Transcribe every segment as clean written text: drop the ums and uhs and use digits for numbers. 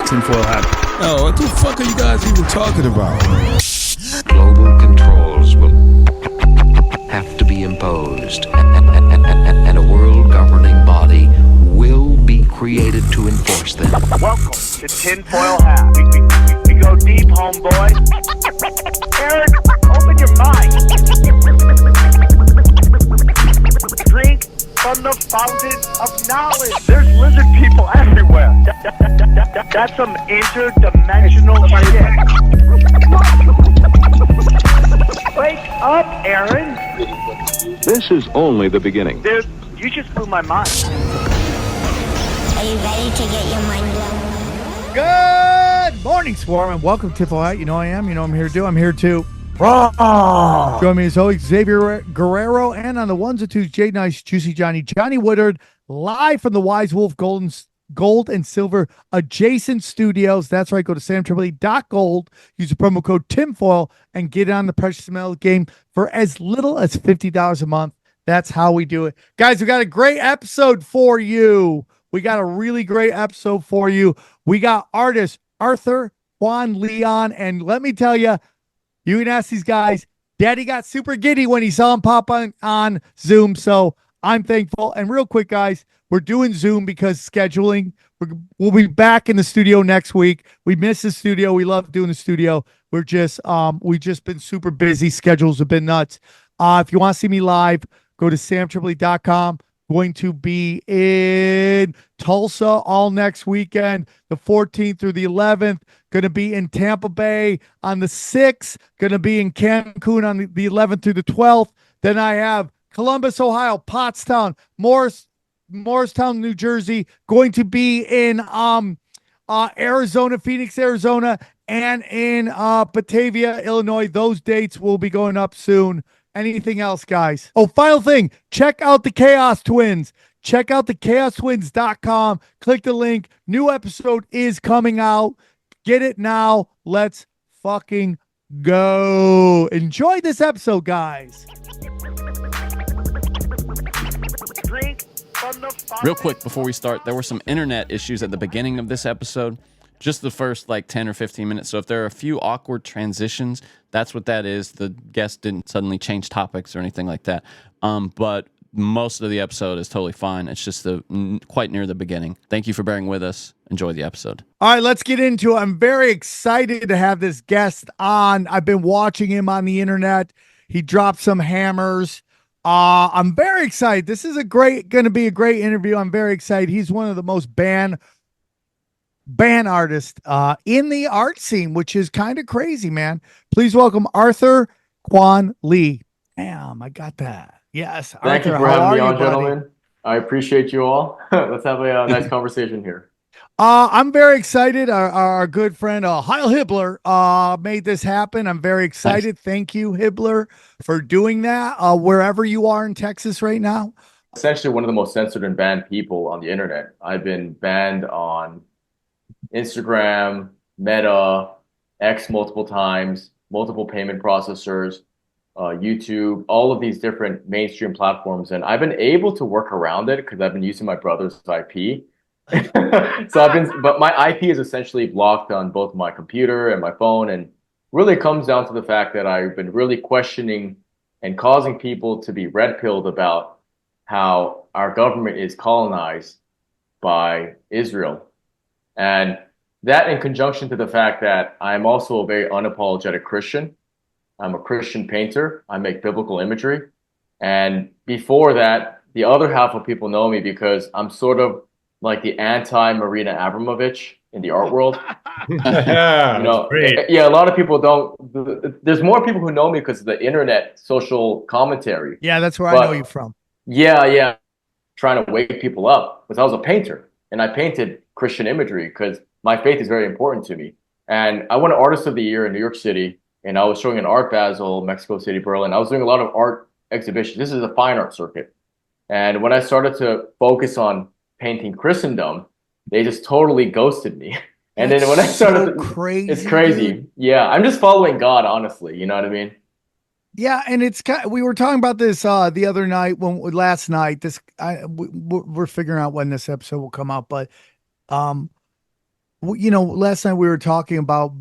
tinfoil hat. Oh, what the fuck are you guys even talking about? Global controls will have to be imposed, and a world governing body will be created to enforce them. Welcome to Tinfoil Hat. We go deep, homeboy. Aaron, open your mind. Drink from the fountain of knowledge. There's lizard people everywhere. That's some interdimensional shit. Wake up, Aaron. This is only the beginning. Dude, you just blew my mind. Are you ready to get your mind blown? Good morning, Swarm, and welcome to Tinfoil Hat. You know I am. You know I'm here to do. I'm here to join me as always, Xavier Guerrero, and on the ones and twos, Jay Nice, Juicy Johnny Woodard, live from the Wise Wolf Gold and Silver adjacent studios. That's right. Go to SamTripoli.gold. Use the promo code Tinfoil and get on the precious metal game for as little as $50 a month. That's how we do it, guys. We got a great episode for you. We got a really great episode for you. We got artist Arthur Kwon Lee on, and let me tell you, you can ask these guys. Daddy got super giddy when he saw him pop on Zoom, so I'm thankful. And real quick, guys, we're doing Zoom because scheduling. We'll be back in the studio next week. We miss the studio. We love doing the studio. We've just been super busy. Schedules have been nuts. If you want to see me live, go to samtripoli.com. Going to be in Tulsa all next weekend, the 14th through the 11th. Going to be in Tampa Bay on the 6th. Going to be in Cancun on the 11th through the 12th. Then I have Columbus, Ohio, Pottstown, Morristown, New Jersey. Going to be in Arizona, Phoenix, Arizona, and in Batavia, Illinois. Those dates will be going up soon. Anything else, guys? Oh, final thing. Check out the Chaos Twins. Check out the chaostwins.com. Click the link. New episode is coming out. Get it now. Let's fucking go. Enjoy this episode, guys. Real quick before we start, there were some internet issues at the beginning of this episode. Just the first 10 or 15 minutes. So if there are a few awkward transitions, that's what that is. The guest didn't suddenly change topics or anything like that. But most of the episode is totally fine. It's just quite near the beginning. Thank you for bearing with us. Enjoy the episode. All right, let's get into it. I'm very excited to have this guest on. I've been watching him on the internet. He dropped some hammers. I'm very excited. This is going to be a great interview. I'm very excited. He's one of the most banned artist in the art scene, which is kind of crazy, man. Please welcome Arthur Kwon Lee. Damn, I got that. Yes. Thank Arthur, you for having me on, buddy? gentlemen. I appreciate you all. Let's have a nice conversation here. I'm very excited. Our good friend Heil Hibbler made this happen. I'm very excited. Nice. Thank you, Hibbler, for doing that. Wherever you are in Texas right now. Essentially one of the most censored and banned people on the internet. I've been banned on Instagram, Meta, X multiple times, multiple payment processors, YouTube, all of these different mainstream platforms. And I've been able to work around it because I've been using my brother's IP. But my IP is essentially blocked on both my computer and my phone. And really it comes down to the fact that I've been really questioning and causing people to be red-pilled about how our government is colonized by Israel. And that in conjunction to the fact that I'm also a very unapologetic Christian. I'm a Christian painter. I make biblical imagery. And before that, the other half of people know me because I'm sort of like the anti-Marina Abramovich in the art world. Yeah, a lot of people don't. There's more people who know me because of the internet social commentary. Yeah, that's where I know you from. Yeah. Trying to wake people up because I was a painter and I painted Christian imagery because my faith is very important to me. And I won Artist of the Year in New York City, and I was showing an Art Basel, Mexico City, Berlin. I was doing a lot of art exhibitions. This is a fine art circuit. And when I started to focus on painting Christendom, they just totally ghosted me. And then when I started, it's crazy. Dude. Yeah, I'm just following God, honestly. You know what I mean? Yeah, and it's we were talking about this the other night last night. We're figuring out when this episode will come out, but Last night we were talking about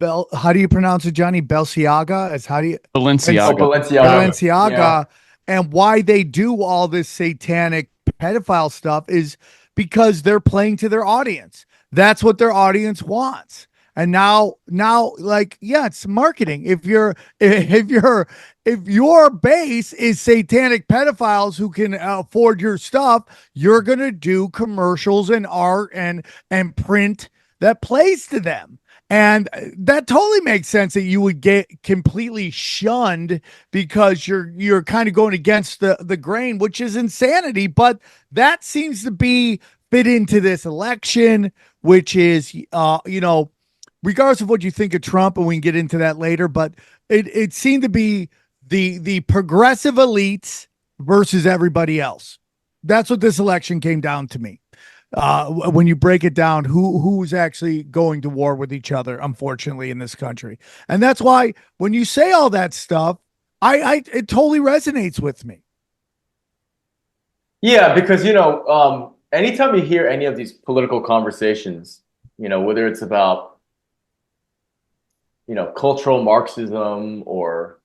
how do you pronounce it, Johnny? Balenciaga? As how do you Oh, Balenciaga. Balenciaga. Yeah. and why they do all this satanic pedophile stuff is because they're playing to their audience. That's what their audience wants. And now, like, yeah, it's marketing. If your base is satanic pedophiles who can afford your stuff, you're gonna do commercials and art and print that plays to them. And that totally makes sense that you would get completely shunned because you're kind of going against the grain, which is insanity. But that seems to be fit into this election, which is regardless of what you think of Trump, and we can get into that later, but it seemed to be the progressive elites versus everybody else. That's what this election came down to me. When you break it down, who's actually going to war with each other, unfortunately, in this country. And that's why when you say all that stuff, it totally resonates with me. Yeah, because anytime you hear any of these political conversations, whether it's about cultural Marxism or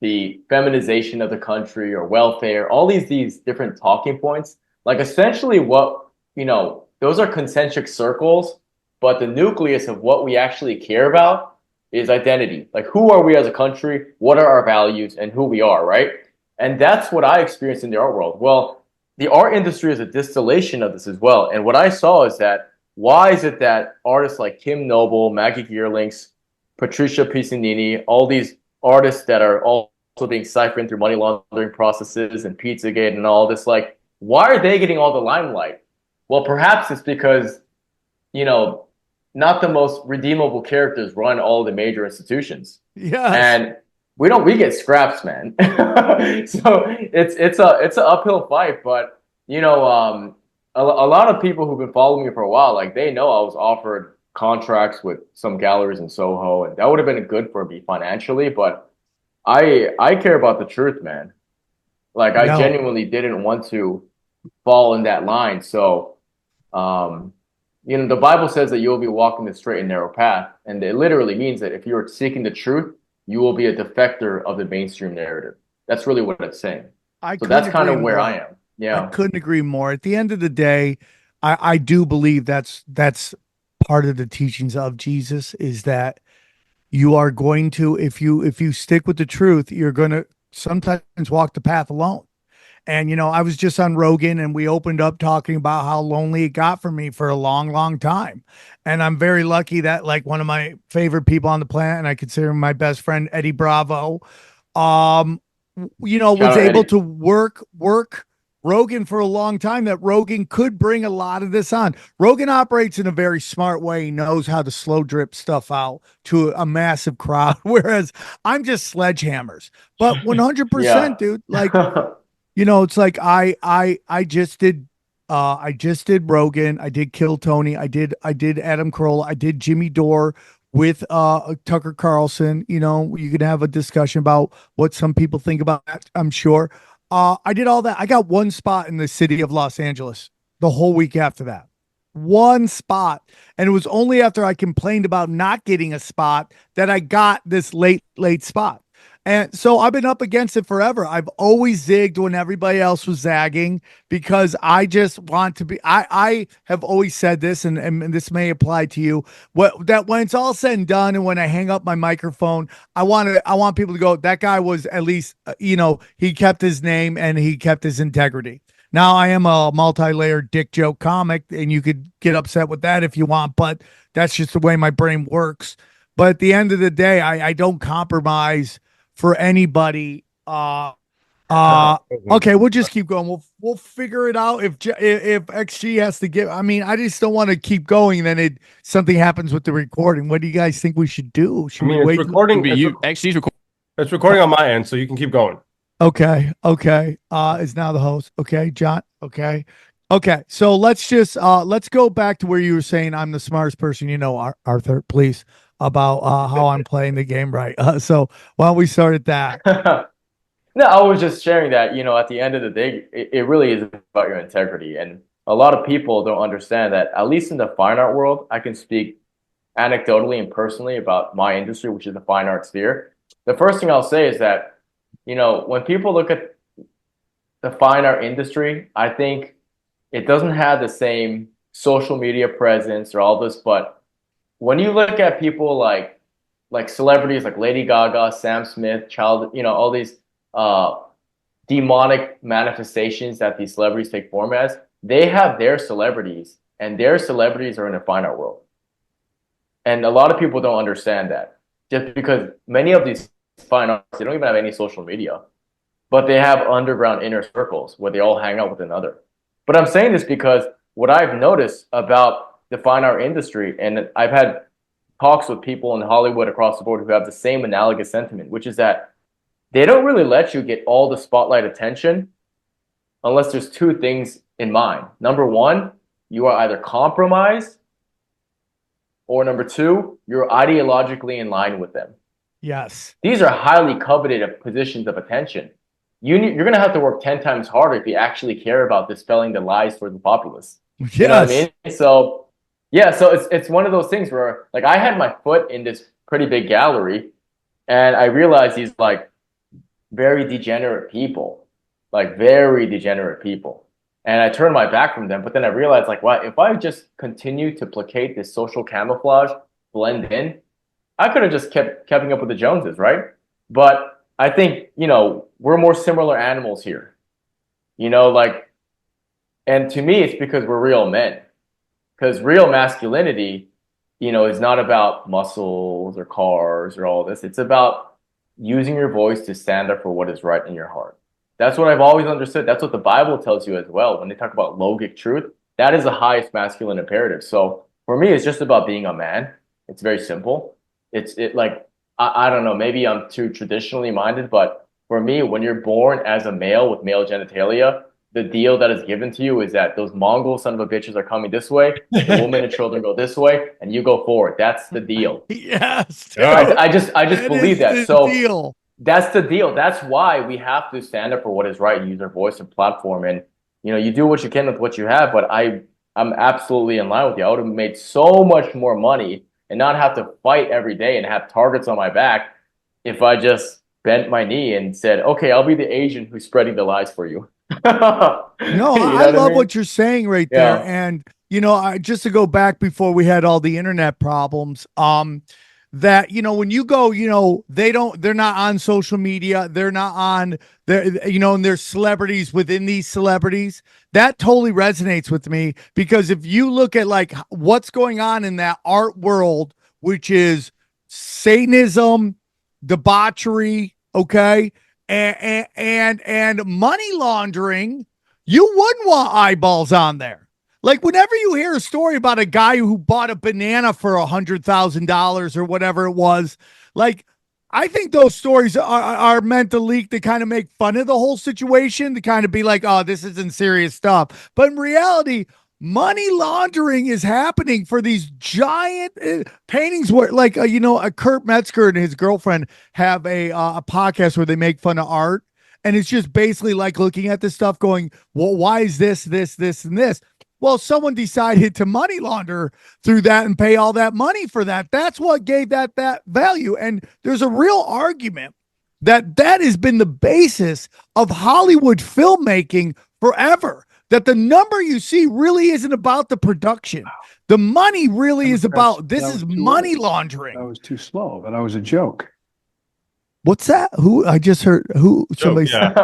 the feminization of the country or welfare, all these different talking points, like essentially what, those are concentric circles, but the nucleus of what we actually care about is identity. Like, who are we as a country? What are our values and who we are, right? And that's what I experienced in the art world. Well, the art industry is a distillation of this as well. And what I saw is that why is it that artists like Kim Noble, Maggie Geerlings, Patricia Piccinini, all these artists that are also being siphoned through money laundering processes and Pizzagate and all this, like, why are they getting all the limelight? Well, perhaps it's because, not the most redeemable characters run all the major institutions. Yeah. And we get scraps, man. So it's an uphill fight, but a lot of people who've been following me for a while, like, they know I was offered contracts with some galleries in Soho, and that would have been good for me financially, but I care about the truth, man. Like, I genuinely didn't want to fall in that line. So, the Bible says that you'll be walking the straight and narrow path, and it literally means that if you're seeking the truth, you will be a defector of the mainstream narrative. That's really what it's saying. So that's kind of where I am. Yeah, I couldn't agree more. At the end of the day, I do believe that's part of the teachings of Jesus, is that you are going to, if you stick with the truth, you're going to sometimes walk the path alone. And, I was just on Rogan and we opened up talking about how lonely it got for me for a long, long time. And I'm very lucky that, like, one of my favorite people on the planet, and I consider him my best friend, Eddie Bravo, was able to work Rogan for a long time, that Rogan could bring a lot of this on. Rogan operates in a very smart way. He knows how to slow drip stuff out to a massive crowd, whereas I'm just sledgehammers. But 100%, dude, like, it's like I just did Rogan, I did Kill Tony, I did Adam Carolla, I did Jimmy Dore with Tucker Carlson. You can have a discussion about what some people think about that, I'm sure. I did all that. I got one spot in the city of Los Angeles the whole week after that. One spot. And it was only after I complained about not getting a spot that I got this late spot. And so I've been up against it forever. I've always zigged when everybody else was zagging, because I just want to be, I have always said this, and this may apply to you, that when it's all said and done, and when I hang up my microphone, I want people to go, that guy was at least, he kept his name and he kept his integrity. Now, I am a multi-layered dick joke comic, and you could get upset with that if you want, but that's just the way my brain works. But at the end of the day, I don't compromise for anybody. Okay, we'll just keep going. We'll figure it out. If XG has to give, I just don't want to keep going. Then something happens with the recording. What do you guys think we should do? Should we wait? Recording. XG's recording. It's recording on my end, so you can keep going. Okay. Is now the host. Okay, John. Okay. So let's go back to where you were saying I'm the smartest person Arthur, please, about how I'm playing the game right. So why don't we start at that? No, I was just sharing that, at the end of the day, it really is about your integrity. And a lot of people don't understand that, at least in the fine art world, I can speak anecdotally and personally about my industry, which is the fine art sphere. The first thing I'll say is that, when people look at the fine art industry, I think it doesn't have the same social media presence or all this, but when you look at people like celebrities like Lady Gaga, Sam Smith, all these demonic manifestations that these celebrities take form as, they have their celebrities, and their celebrities are in the fine art world. And a lot of people don't understand that, just because many of these fine artists, they don't even have any social media, but they have underground inner circles where they all hang out with another. But I'm saying this because what I've noticed about the fine art industry, and I've had talks with people in Hollywood across the board who have the same analogous sentiment, which is that they don't really let you get all the spotlight attention unless there's two things in mind. Number one, you are either compromised, or number two, you're ideologically in line with them. Yes. These are highly coveted positions of attention. You're going to have to work 10 times harder if you actually care about dispelling the lies for the populace. Yes. You know what I mean? So, yeah, so it's one of those things where, like, I had my foot in this pretty big gallery, and I realized these, like, very degenerate people. And I turned my back from them, but then I realized, like, wow, if I just continue to placate this social camouflage, blend in, I could have just kept keeping up with the Joneses, right? But I think, we're more similar animals here. And to me, it's because we're real men. Because real masculinity, is not about muscles or cars or all this. It's about using your voice to stand up for what is right in your heart. That's what I've always understood. That's what the Bible tells you as well. When they talk about logic truth, that is the highest masculine imperative. So for me, it's just about being a man. It's very simple. I don't know, maybe I'm too traditionally minded, but for me, when you're born as a male with male genitalia, the deal that is given to you is that those Mongol son of a bitches are coming this way, the woman and children go this way, and you go forward. That's the deal. Yes. Dude. I just believe that. So deal. That's the deal. That's why we have to stand up for what is right and use our voice and platform. And, you do what you can with what you have, but I'm absolutely in line with you. I would have made so much more money and not have to fight every day and have targets on my back if I just bent my knee and said, okay, I'll be the Asian who's spreading the lies for you. No, I love what you're saying right there. And, just to go back before we had all the internet problems, that, when you go, they're not on social media. They're not on and there's celebrities within these celebrities. That totally resonates with me, because if you look at like what's going on in that art world, which is Satanism, debauchery, okay, and money laundering, you wouldn't want eyeballs on there. Like, whenever you hear a story about a guy who bought a banana for $100,000 or whatever it was, like, I think those stories are meant to leak to kind of make fun of the whole situation, to kind of be like, oh, this isn't serious stuff. But in reality, money laundering is happening for these giant paintings where, like, a Kurt Metzger and his girlfriend have a podcast where they make fun of art. And it's just basically like looking at this stuff going, well, why is this, and this? Well, someone decided to money launder through that and pay all that money for that. That's what gave that value. And there's a real argument that has been the basis of Hollywood filmmaking forever. That the number you see really isn't about the production. The money really is about, this is money laundering. That was too slow. That was a joke. What's that? Who? I just heard who? Somebody said.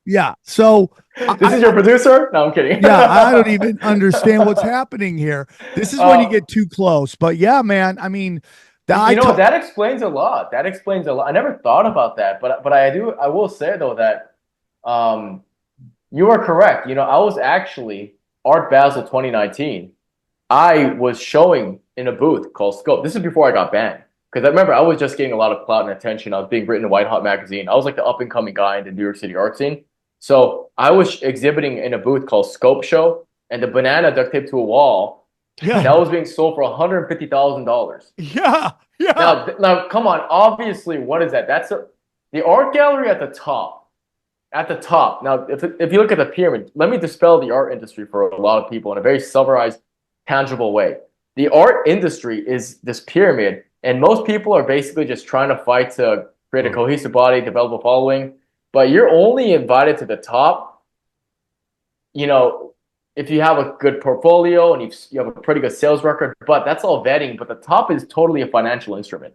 Yeah. So this is your producer? No, I'm kidding. Yeah, I don't even understand what's happening here. This is when you get too close. But yeah, man, I mean, that explains a lot. That explains a lot. I never thought about that, but I will say though that you are correct. I was actually Art Basel 2019. I was showing in a booth called Scope. This is before I got banned. Because I remember I was just getting a lot of clout and attention. I was being written in White Hot magazine. I was like the up and coming guy in the New York City art scene. So I was exhibiting in a booth called Scope Show, and the banana duct taped to a wall. Yeah. That was being sold for $150,000. Yeah. Now, come on. Obviously, what is that? That's the art gallery at the top. at the top. Now, if you look at the pyramid, let me dispel the art industry for a lot of people in a very summarized, tangible way. The art industry is this pyramid, and most people are basically just trying to fight to create a cohesive body, develop a following. But you're only invited to the top, if you have a good portfolio and you have a pretty good sales record. But that's all vetting. But the top is totally a financial instrument.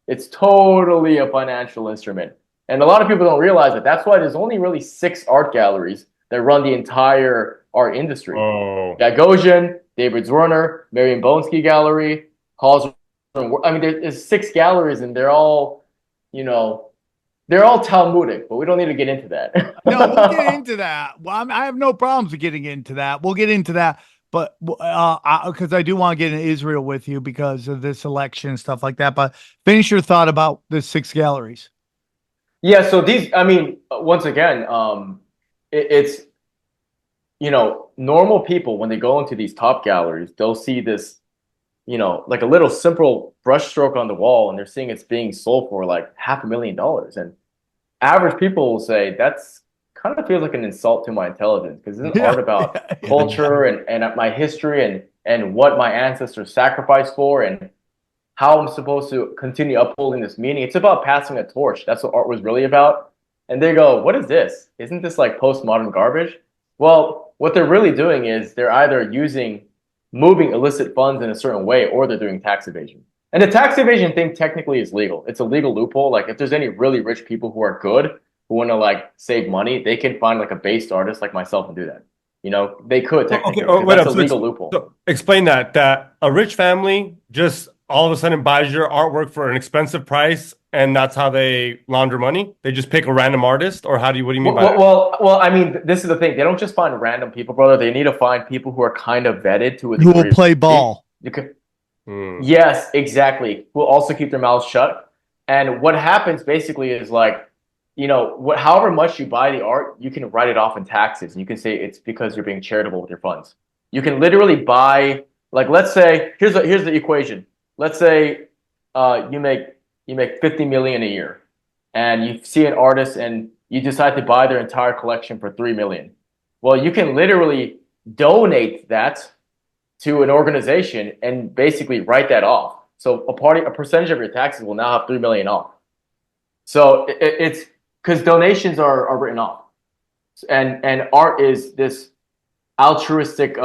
It's totally a financial instrument. And a lot of people don't realize that. That's why there's only really 6 art galleries that run the entire art industry. Gagosian, David Zwirner, Marion Bonsky Gallery, Halls. I mean, there's 6 galleries, and they're all, they're all Talmudic, but we don't need to get into that. No, we'll get into that. Well, I have no problems with getting into that. We'll get into that. But because I do want to get into Israel with you because of this election and stuff like that. But finish your thought about the 6 galleries. Yeah, so these, I mean, once again, it's, normal people, when they go into these top galleries, they'll see this, like a little simple brush stroke on the wall, and they're seeing it's being sold for like $500,000. And average people will say, that's kind of feels like an insult to my intelligence, because this is art about culture and my history and what my ancestors sacrificed for and how I'm supposed to continue upholding this meaning. It's about passing a torch. That's what art was really about. And they go, what is this? Isn't this like postmodern garbage? Well, what they're really doing is they're either moving illicit funds in a certain way, or they're doing tax evasion. And the tax evasion thing technically is legal. It's a legal loophole. Like if there's any really rich people who are good, who want to like save money, they can find like a based artist like myself and do that. They could technically. That's a legal loophole. So explain that a rich family just all of a sudden buys your artwork for an expensive price, and that's how they launder money? They just pick a random artist, or what do you mean by that? Well, I mean, this is the thing. They don't just find random people, brother. They need to find people who are kind of vetted to a degree. Who will play ball. Yes, exactly. Who will also keep their mouths shut. And what happens basically is like, however much you buy the art, you can write it off in taxes. And you can say it's because you're being charitable with your funds. You can literally buy, like, let's say, here's the equation. Let's say you make 50 million a year, and you see an artist and you decide to buy their entire collection for 3 million. Well, you can literally donate that to an organization and basically write that off. So a percentage of your taxes will now have 3 million off. So it's because donations are written off, and art is this altruistic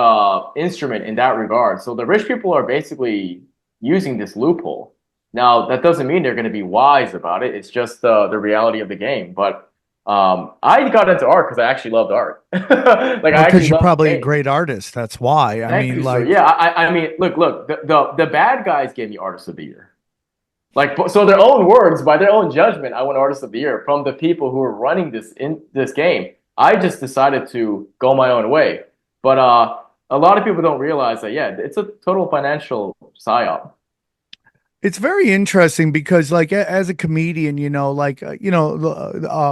instrument in that regard. So the rich people are basically using this loophole. Now, that doesn't mean they're going to be wise about it. It's just the reality of the game. But I got into art because I actually loved art. Because you're probably a great artist. That's why. I mean, look. The bad guys gave me Artist of the Year. So their own words, by their own judgment, I won Artist of the Year from the people who are running this game. I just decided to go my own way. But a lot of people don't realize that, it's a total financial psyop. It's very interesting because, like, as a comedian,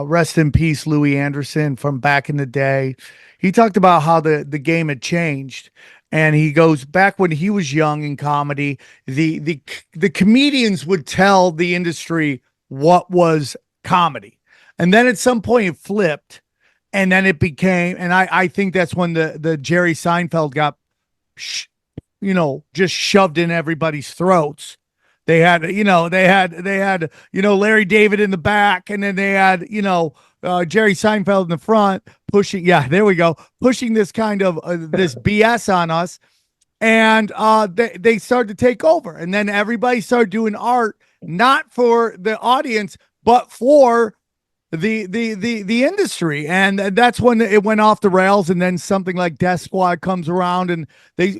rest in peace, Louis Anderson from back in the day. He talked about how the game had changed. And he goes back when he was young in comedy, the comedians would tell the industry what was comedy. And then at some point it flipped. And then it became, and I think that's when the Jerry Seinfeld got, just shoved in everybody's throats. They had Larry David in the back, and then they had, Jerry Seinfeld in the front pushing. Yeah, there we go. Pushing this kind of this BS on us. And they started to take over. And then everybody started doing art, not for the audience, but for the industry. And that's when it went off the rails. And then something like Death Squad comes around, and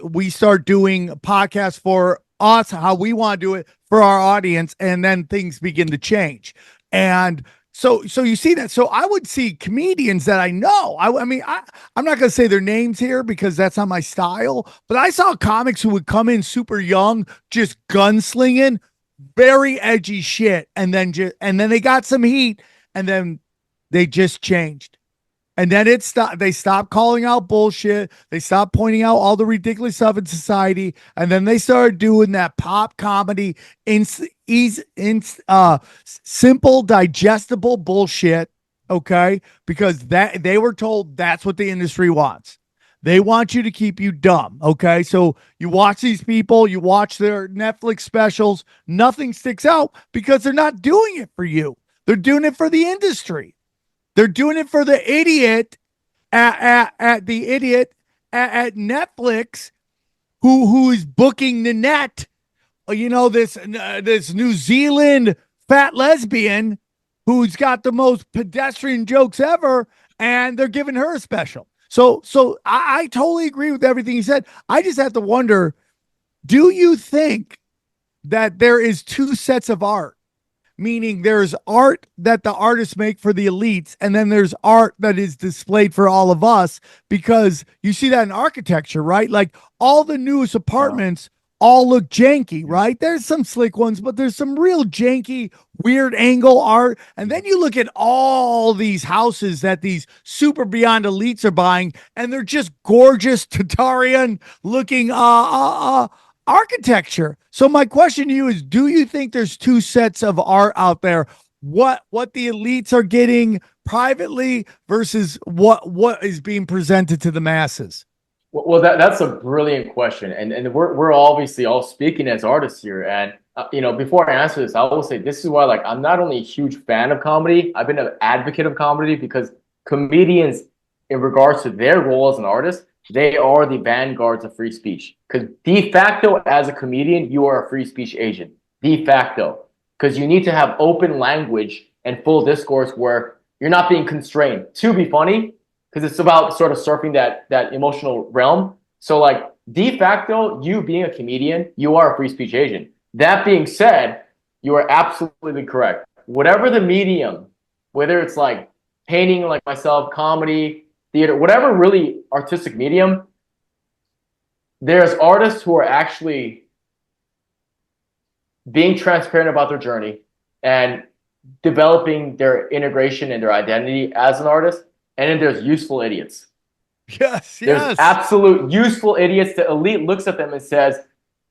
we start doing podcasts for us, how we want to do it for our audience. And then things begin to change. And so you see that. So I would see comedians that I know. I'm not going to say their names here because that's not my style, but I saw comics who would come in super young, just gunslinging, very edgy shit. And then they got some heat, and then they just changed. And then they stopped calling out bullshit. They stopped pointing out all the ridiculous stuff in society. And then they started doing that pop comedy, simple, digestible bullshit okay? Because that they were told that's what the industry wants. They want you to keep you dumb, okay? So you watch these people, you watch their Netflix specials, nothing sticks out because they're not doing it for you. They're doing it for the industry. They're doing it for the idiot at the idiot at Netflix who is booking Nanette, this New Zealand fat lesbian who's got the most pedestrian jokes ever, and they're giving her a special. So I totally agree with everything he said. I just have to wonder, do you think that there is two sets of art? Meaning there's art that the artists make for the elites, and then there's art that is displayed for all of us, because you see that in architecture, right? Like all the newest apartments all look janky, right? There's some slick ones, but there's some real janky, weird angle art. And then you look at all these houses that these super beyond elites are buying, and they're just gorgeous Tatarian looking architecture. So my question to you is, do you think there's two sets of art out there? What the elites are getting privately versus what is being presented to the masses? Well, that's a brilliant question, and we're obviously all speaking as artists here. And before I answer this, I will say this is why, like, I'm not only a huge fan of comedy, I've been an advocate of comedy, because comedians, in regards to their role as an artist, they are the vanguards of free speech. Because de facto, as a comedian, you are a free speech agent. De facto. Because you need to have open language and full discourse where you're not being constrained to be funny, because it's about sort of surfing that emotional realm. So, like, de facto, you being a comedian, you are a free speech agent. That being said, you are absolutely correct. Whatever the medium, whether it's like painting like myself, comedy, theater, whatever really artistic medium, there's artists who are actually being transparent about their journey and developing their integration and their identity as an artist. And then there's useful idiots. Yes. There's absolute useful idiots. The elite looks at them and says,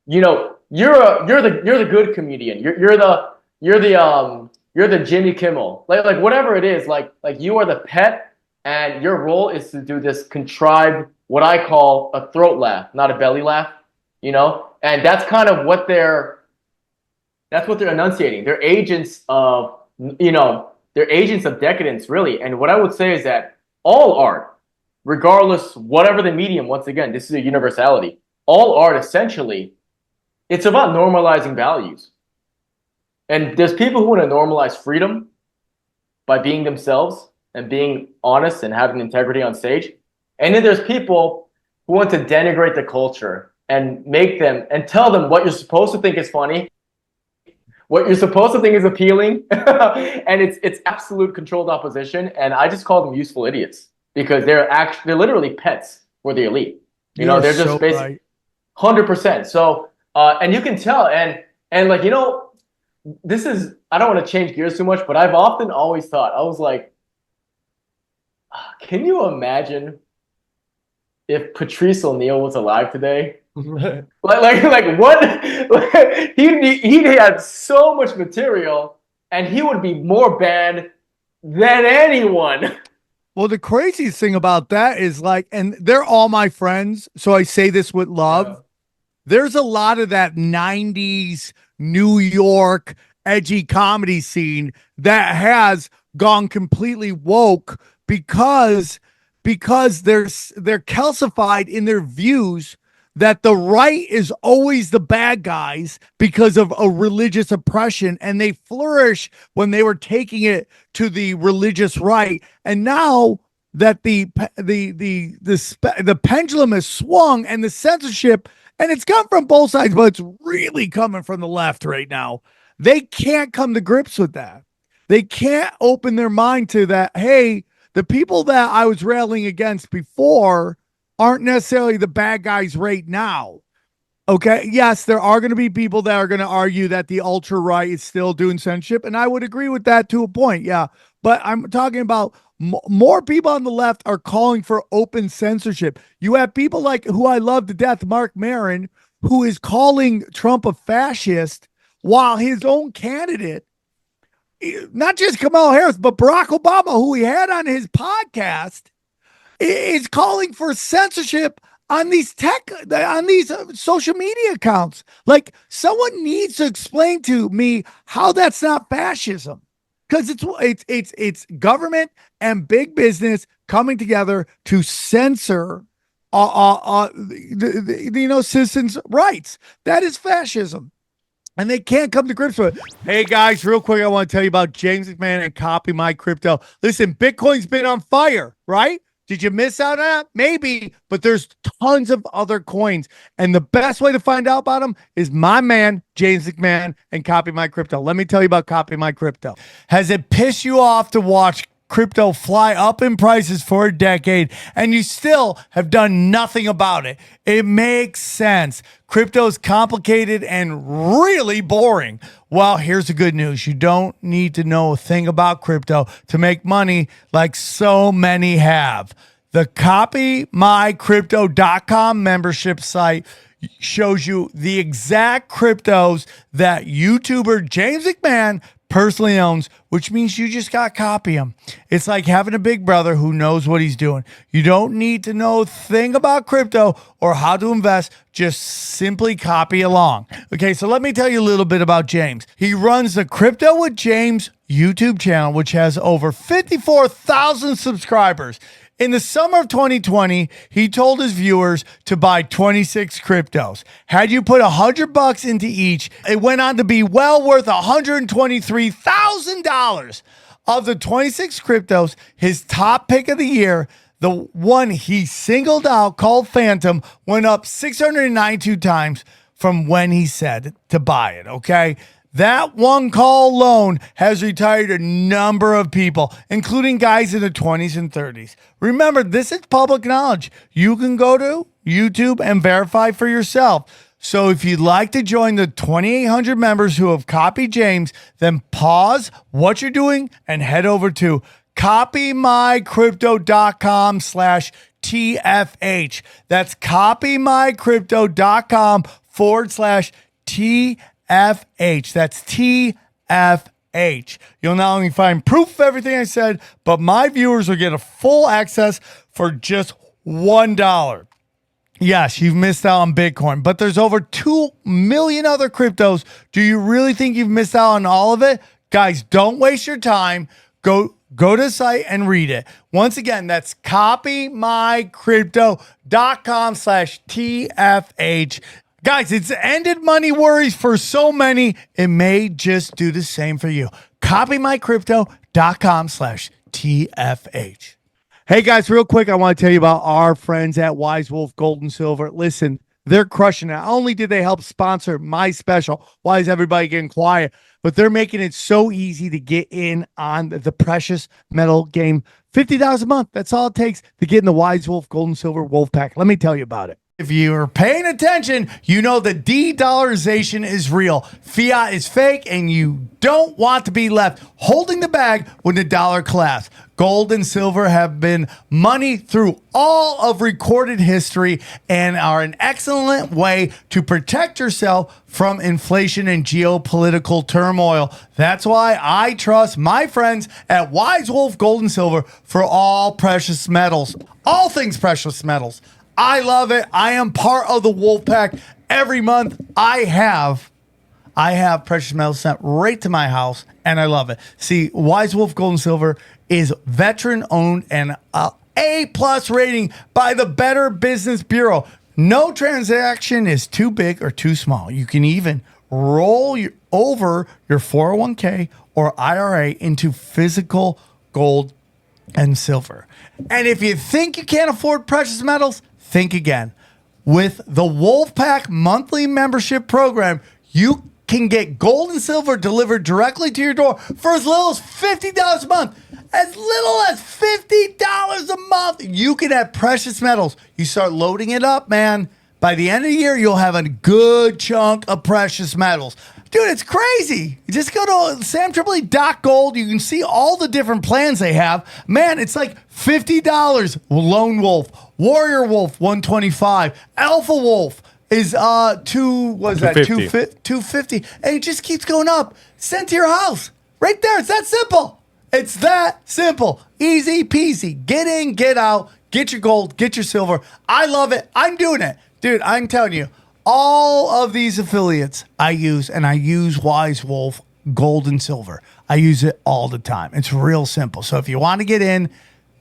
you're the good comedian. You're the Jimmy Kimmel. Like whatever it is, like you are the pet. And your role is to do this contrived, what I call a throat laugh, not a belly laugh, And that's kind of what they're enunciating. They're agents of, they're agents of decadence, really. And what I would say is that all art, regardless, whatever the medium, once again, this is a universality. All art, essentially, it's about normalizing values. And there's people who want to normalize freedom by being themselves and being honest and having integrity on stage. And then there's people who want to denigrate the culture and make them and tell them what you're supposed to think is funny, what you're supposed to think is appealing. And it's absolute controlled opposition. And I just call them useful idiots, because they're literally pets for the elite. They're just so basically 100%. So and you can tell, and like, this is, I don't want to change gears too much, but I've often always thought, I was like, can you imagine if Patrice O'Neal was alive today? like what? He had so much material, and he would be more banned than anyone. Well, the craziest thing about that is, like, and they're all my friends, so I say this with love. Yeah. There's a lot of that 90s New York edgy comedy scene that has gone completely woke because they're calcified in their views that the right is always the bad guys because of a religious oppression, and they flourish when they were taking it to the religious right. And now that the pendulum has swung, and the censorship, and it's come from both sides, but it's really coming from the left right now. They can't come to grips with that. They can't open their mind to that. Hey, the people that I was railing against before aren't necessarily the bad guys right now. Okay. Yes, there are going to be people that are going to argue that the ultra right is still doing censorship. And I would agree with that to a point. Yeah. But I'm talking about more people on the left are calling for open censorship. You have people like, who I love to death, Mark Maron, who is calling Trump a fascist, while his own candidate not just Kamala Harris, but Barack Obama, who he had on his podcast, is calling for censorship on these social media accounts. Like, someone needs to explain to me how that's not fascism, because it's government and big business coming together to censor citizens' rights. That is fascism. And they can't come to grips with it. Hey, guys, real quick, I want to tell you about James McMahon and Copy My Crypto. Listen, Bitcoin's been on fire, right? Did you miss out on that? Maybe, but there's tons of other coins. And the best way to find out about them is my man, James McMahon, and Copy My Crypto. Let me tell you about Copy My Crypto. Has it pissed you off to watch crypto fly up in prices for a decade and you still have done nothing about it? It makes sense. Crypto is complicated and really boring. Well, here's the good news. You don't need to know a thing about crypto to make money like so many have. The CopyMyCrypto.com membership site shows you the exact cryptos that YouTuber James McMahon personally owns, which means you just got to copy him. It's like having a big brother who knows what he's doing. You don't need to know a thing about crypto or how to invest. Just simply copy along. Okay, so let me tell you a little bit about James. He runs the Crypto with James YouTube channel, which has over 54,000 subscribers. In the summer of 2020, he told his viewers to buy 26 cryptos. Had you put $100 into each, it went on to be well worth $123,000. Of the 26 cryptos, his top pick of the year, the one he singled out called Phantom, went up 692 times from when he said to buy it, okay? That one call alone has retired a number of people, including guys in the 20s and 30s. Remember, this is public knowledge. You can go to YouTube and verify for yourself. So if you'd like to join the 2,800 members who have copied James, then pause what you're doing and head over to copymycrypto.com/TFH. That's copymycrypto.com/TFH. That's TFH. You'll not only find proof of everything I said, but my viewers will get a full access for just $1. Yes, you've missed out on Bitcoin, but there's over 2 million other cryptos. Do you really think you've missed out on all of it? Guys, don't waste your time. Go to the site and read it. Once again, that's copymycrypto.com/TFH. Guys, it's ended money worries for so many. It may just do the same for you. Copymycrypto.com/TFH. Hey guys, real quick, I want to tell you about our friends at Wise Wolf Gold and Silver. Listen, they're crushing it. Not only did they help sponsor my special, Why Is Everybody Getting Quiet, but they're making it so easy to get in on the precious metal game. $50 a month. That's all it takes to get in the Wise Wolf Gold and Silver Wolf Pack. Let me tell you about it. If you're paying attention, you know the de-dollarization is real. Fiat is fake, and you don't want to be left holding the bag when the dollar collapses. Gold and silver have been money through all of recorded history and are an excellent way to protect yourself from inflation and geopolitical turmoil. That's why I trust my friends at Wise Wolf Gold and Silver for all precious metals, all things precious metals. I love it. I am part of the Wolf Pack. Every month I have precious metals sent right to my house, and I love it. See, Wise Wolf Gold and Silver is veteran owned and A+ rating by the Better Business Bureau. No transaction is too big or too small. You can even roll over your 401k or IRA into physical gold and silver. And if you think you can't afford precious metals, think again. With the Wolfpack monthly membership program, you can get gold and silver delivered directly to your door for as little as $50 a month. As little as $50 a month. You can have precious metals. You start loading it up, man. By the end of the year, you'll have a good chunk of precious metals. Dude, it's crazy. You just go to SamTripoli.gold. You can see all the different plans they have. Man, it's like $50. Lone Wolf, Warrior Wolf, $125. Alpha Wolf is $250. And it just keeps going up. Sent to your house Right there. It's that simple. It's that simple. Easy peasy. Get in, get out, get your gold, get your silver. I love it. I'm doing it. Dude, I'm telling you, all of these affiliates I use, and I use Wise Wolf gold and silver. I use it all the time. It's real simple. So if you want to get in,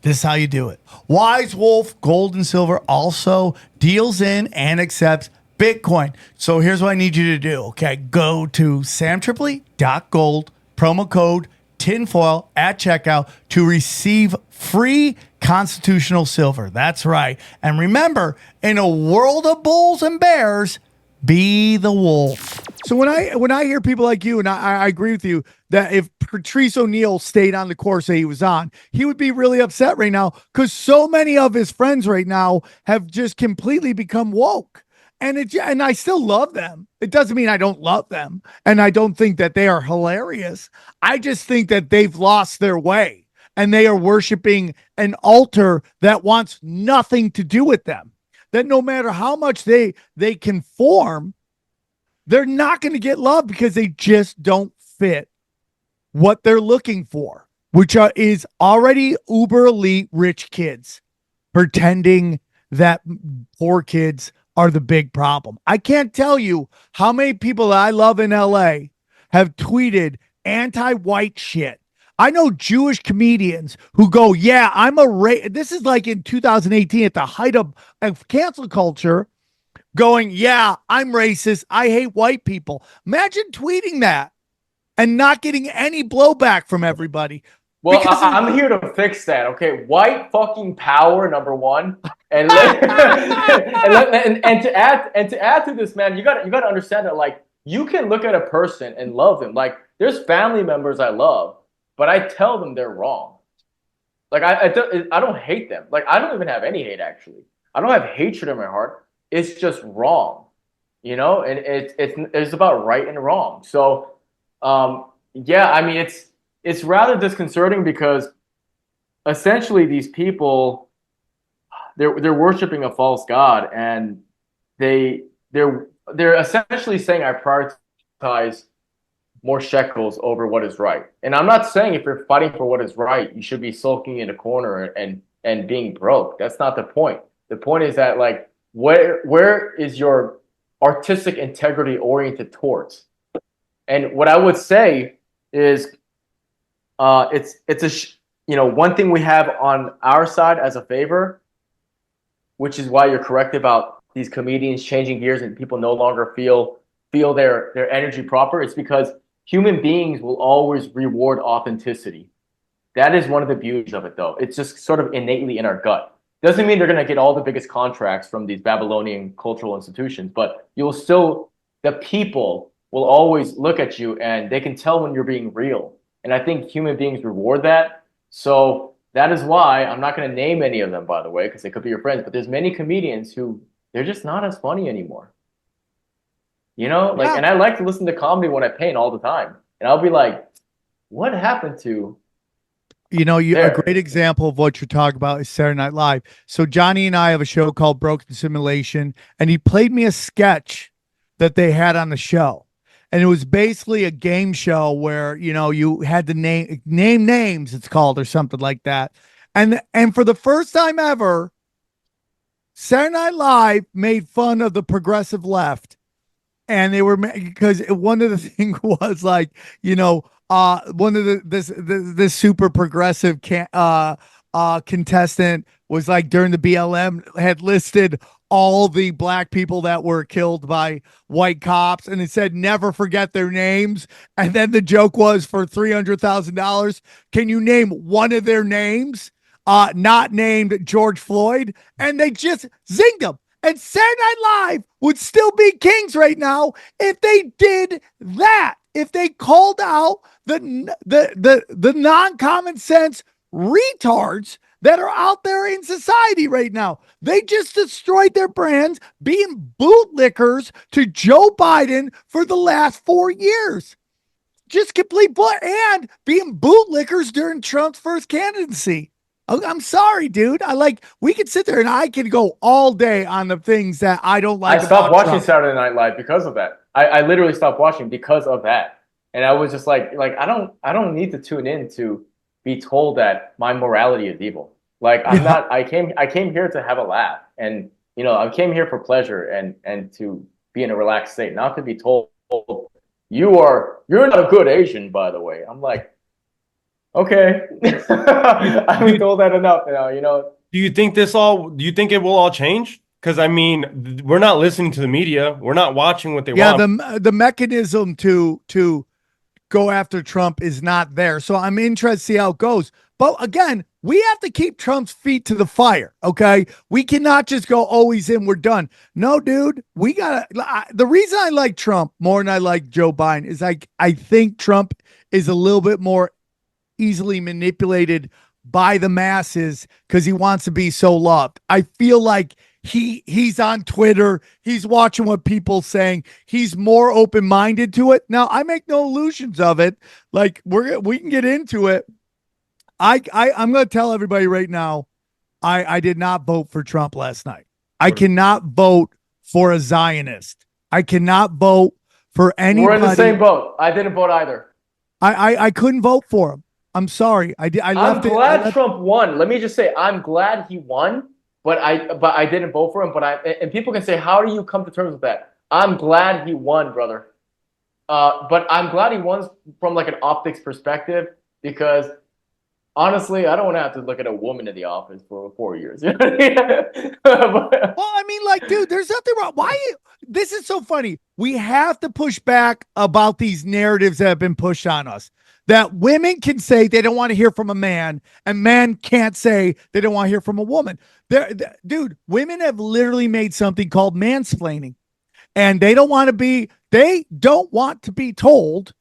this is how you do it. Wise Wolf Gold and Silver also deals in and accepts Bitcoin. So here's what I need you to do. Okay, go to SamTripoli.gold, promo code tinfoil at checkout to receive free constitutional silver. That's right. And remember, in a world of bulls and bears, be the wolf. So when I hear people like you, and I agree with you, that if Patrice O'Neal stayed on the course that he was on, he would be really upset right now because so many of his friends right now have just completely become woke. And I still love them. It doesn't mean I don't love them. And I don't think that they are hilarious. I just think that they've lost their way and they are worshiping an altar that wants nothing to do with them. That no matter how much they conform, they're not going to get love because they just don't fit what they're looking for, which is already uber elite rich kids pretending that poor kids are the big problem. I can't tell you how many people that I love in LA have tweeted anti-white shit. I know Jewish comedians who go, yeah, I'm a this is like in 2018 at the height of cancel culture, going, yeah, I'm racist. I hate white people. Imagine tweeting that and not getting any blowback from everybody. Well, I'm here to fix that. Okay, white fucking power, number one, and and to add to this, man, you got to understand that like you can look at a person and love them. Like there's family members I love, but I tell them they're wrong. Like I don't hate them. Like I don't even have any hate actually. I don't have hatred in my heart. It's just wrong, you know, and it's about right and wrong. So, yeah, I mean, it's rather disconcerting because essentially these people, they're worshiping a false god, and they're essentially saying I prioritize more shekels over what is right. And I'm not saying if you're fighting for what is right, you should be sulking in a corner and being broke. That's not the point. The point is that like where is your artistic integrity oriented towards? And what I would say is one thing we have on our side as a favor, which is why you're correct about these comedians changing gears and people no longer feel their energy proper. It's because human beings will always reward authenticity. That is one of the beauties of it, though. It's just sort of innately in our gut. Doesn't mean they're going to get all the biggest contracts from these Babylonian cultural institutions, but the people will always look at you and they can tell when you're being real. And I think human beings reward that. So that is why I'm not going to name any of them, by the way, because they could be your friends, but there's many comedians who they're just not as funny anymore. You know, like, and I like to listen to comedy when I paint all the time. And I'll be like, what happened to a great example of what you're talking about is Saturday Night Live. So Johnny and I have a show called Broken Simulation, and he played me a sketch that they had on the show. And it was basically a game show where, you had to name names, it's called, or something like that. And for the first time ever, Saturday Night Live made fun of the progressive left. And they were, because one of the things was like, one of this super progressive contestant was like during the BLM had listed all the black people that were killed by white cops, and it said never forget their names. And then the joke was, for $300,000, can you name one of their names? Not named George Floyd, and they just zinged them. And Saturday Night Live would still be kings right now if they did that. If they called out the non-common sense retards that are out there in society right now. They just destroyed their brands being bootlickers to Joe Biden for the last 4 years. Just complete and being bootlickers during Trump's first candidacy. I'm sorry, dude. We could sit there and I could go all day on the things that I don't like. I stopped watching Saturday Night Live because of that. I literally stopped watching because of that. And I was just like I don't need to tune in to be told that my morality is evil. Like I'm not. I came here to have a laugh, and I came here for pleasure and to be in a relaxed state, not to be told you're not a good Asian, by the way. I'm like, okay, I've been told that enough now. Do you think do you think it will all change? Because I mean, we're not listening to the media. We're not watching what they want. The mechanism to go after Trump is not there. So I'm interested to see how it goes. But again, we have to keep Trump's feet to the fire, okay? We cannot just go, oh, he's in, we're done. No, dude, we got to. The reason I like Trump more than I like Joe Biden is I think Trump is a little bit more easily manipulated by the masses because he wants to be so loved. I feel like he's on Twitter. He's watching what people saying. He's more open-minded to it. Now, I make no illusions of it. Like we can get into it. I'm going to tell everybody right now, I did not vote for Trump last night. I cannot vote for a Zionist. I cannot vote for anybody. We're in the same boat. I didn't vote either. I couldn't vote for him. I'm sorry. I'm glad Trump won. Let me just say, I'm glad he won, but I didn't vote for him. And people can say, how do you come to terms with that? I'm glad he won, brother. But I'm glad he won from like an optics perspective because honestly, I don't want to have to look at a woman in the office for 4 years. Well, I mean, like, dude, there's nothing wrong. This is so funny. We have to push back about these narratives that have been pushed on us. That women can say they don't want to hear from a man, and men can't say they don't want to hear from a woman. Dude, women have literally made something called mansplaining, and they don't want to be told.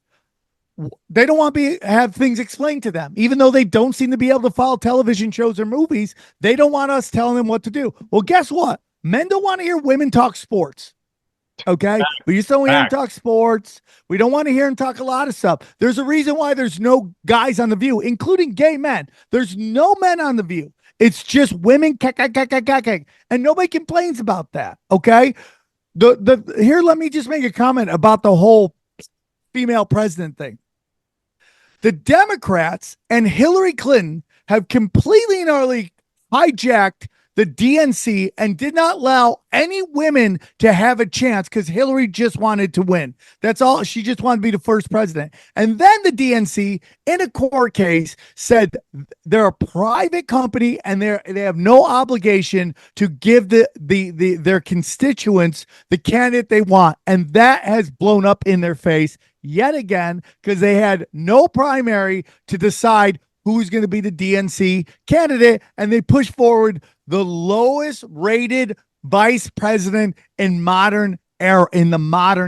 They don't want to have things explained to them, even though they don't seem to be able to follow television shows or movies. They don't want us telling them what to do. Well, guess what? Men don't want to hear women talk sports. Okay, we just don't want to hear him talk sports. We don't want to hear him talk a lot of stuff. There's a reason why there's no guys on The View, including gay men. There's no men on The View. It's just women, and nobody complains about that. Okay, here, let me just make a comment about the whole female president thing. The Democrats and Hillary Clinton have completely and utterly hijacked the DNC and did not allow any women to have a chance because Hillary just wanted to win. That's all. She just wanted to be the first president. And then the DNC, in a court case, said they're a private company and they have no obligation to give their constituents the candidate they want. And that has blown up in their face yet again because they had no primary to decide who's going to be the DNC candidate, and they pushed forward the lowest rated vice president in the modern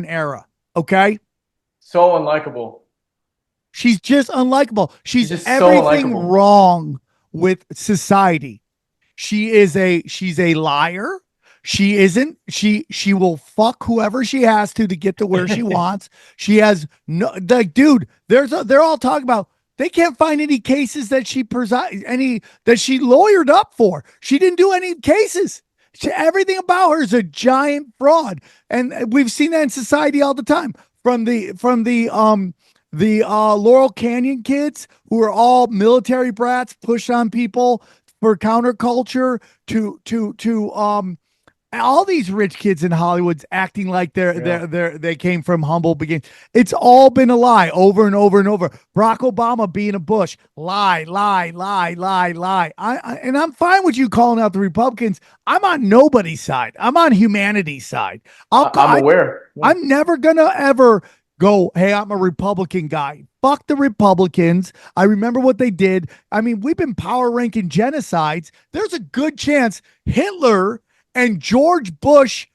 era. Okay. So unlikable. She's just unlikable. She's just everything so unlikable. Wrong with society. She's a liar. She isn't. She will fuck whoever she has to get to where she wants. She has no, like, dude, they're all talking about, they can't find any cases that she lawyered up for. She didn't do any cases. Everything about her is a giant fraud. And we've seen that in society all the time. From the Laurel Canyon kids who are all military brats pushed on people for counterculture to all these rich kids in Hollywood's acting like they came from humble beginnings. It's all been a lie over and over and over. Barack Obama being a Bush, lie. And I'm fine with you calling out the Republicans. I'm on nobody's side. I'm on humanity's side. I'm aware. I'm never gonna ever go, hey, I'm a Republican guy. Fuck the Republicans. I remember what they did. I mean, we've been power ranking genocides. There's a good chance Hitler and George Bush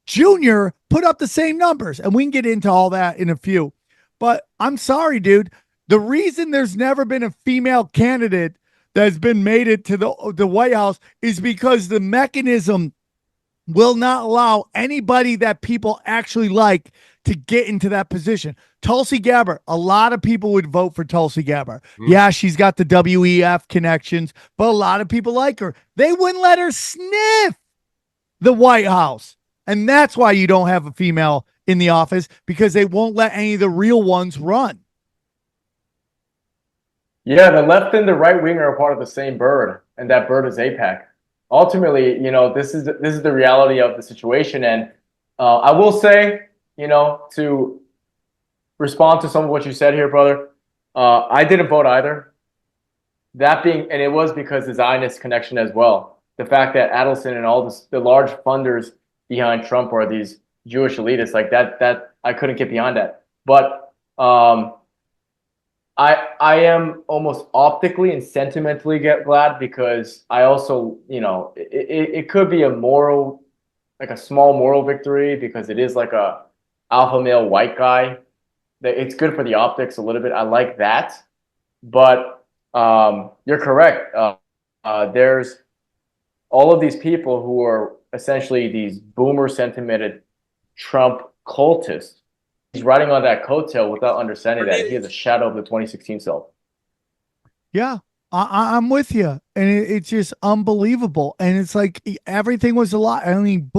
Jr. put up the same numbers. And we can get into all that in a few. But I'm sorry, dude. The reason there's never been a female candidate that's been made it to the White House is because the mechanism will not allow anybody that people actually like to get into that position. Tulsi Gabbard, a lot of people would vote for Tulsi Gabbard. Yeah, she's got the WEF connections, but a lot of people like her. They wouldn't let her sniff the White House. And that's why you don't have a female in the office because they won't let any of the real ones run. Yeah, the left and the right wing are a part of the same bird, and that bird is AIPAC. Ultimately, this is the reality of the situation, and I will say, to respond to some of what you said here, brother, I didn't vote either. And it was because the Zionist connection as well. The fact that Adelson and all the large funders behind Trump are these Jewish elitists, like that I couldn't get beyond that. But I am almost optically and sentimentally glad because I also, it could be like a small moral victory because it is like a alpha male white guy. That it's good for the optics a little bit. I like that, but you're correct. There's all of these people who are essentially these boomer sentimented Trump cultists. He's riding on that coattail without understanding that he is a shadow of the 2016 self. Yeah, I'm with you. And it's just unbelievable. And it's like everything was a lot. I mean,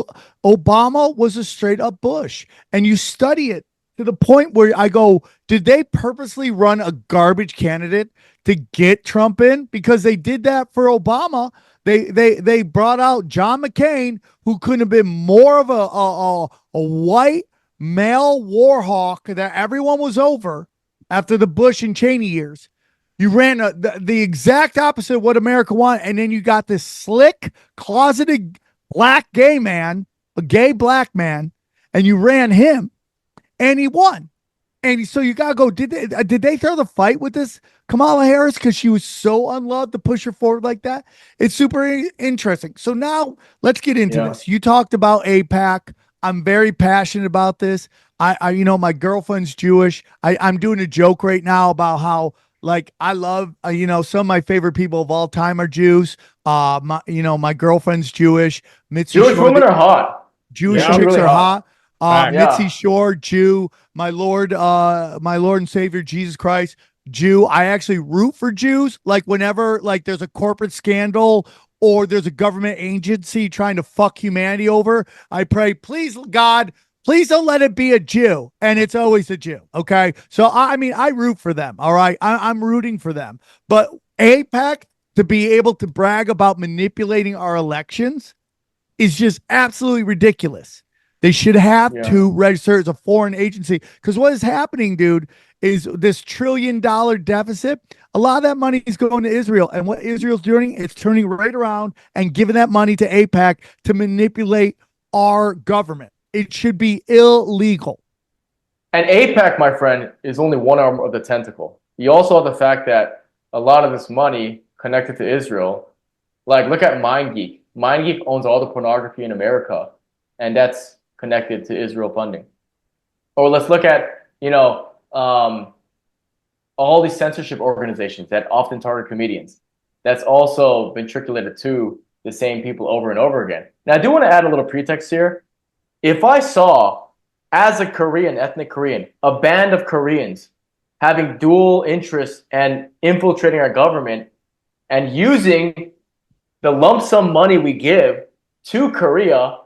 Obama was a straight up Bush. And you study it to the point where I go, did they purposely run a garbage candidate to get Trump in? Because they did that for Obama. They brought out John McCain, who couldn't have been more of a white male war hawk that everyone was over after the Bush and Cheney years. You ran the exact opposite of what America wanted, and then you got this slick, closeted black gay man, a gay black man, and you ran him, and he won. And so you gotta go. Did they throw the fight with this Kamala Harris because she was so unloved to push her forward like that? It's super interesting. So now let's get into this. You talked about AIPAC. I'm very passionate about this. I my girlfriend's Jewish. I'm doing a joke right now about how like I love, some of my favorite people of all time are Jews. My girlfriend's Jewish. Mitzi Jewish women are hot. Jewish chicks really are hot. Yeah. Mitzi Shore, Jew. My Lord and Savior Jesus Christ, Jew. I actually root for Jews. Like whenever like there's a corporate scandal or there's a government agency trying to fuck humanity over, I pray, please, God, please don't let it be a Jew. And it's always a Jew. Okay. So, I mean, I root for them. All right. I'm rooting for them. But AIPAC, to be able to brag about manipulating our elections is just absolutely ridiculous. They should have to register as a foreign agency because what is happening, dude, is this $1 trillion deficit. A lot of that money is going to Israel. And what Israel's doing, it's turning right around and giving that money to AIPAC to manipulate our government. It should be illegal. And AIPAC, my friend, is only one arm of the tentacle. You also have the fact that a lot of this money connected to Israel, like look at MindGeek. MindGeek owns all the pornography in America, and that's connected to Israel funding. Or let's look at, all these censorship organizations that often target comedians. That's also ventriculated to the same people over and over again. Now, I do want to add a little pretext here. If I saw, as a Korean, ethnic Korean, a band of Koreans having dual interests and infiltrating our government and using the lump sum money we give to Korea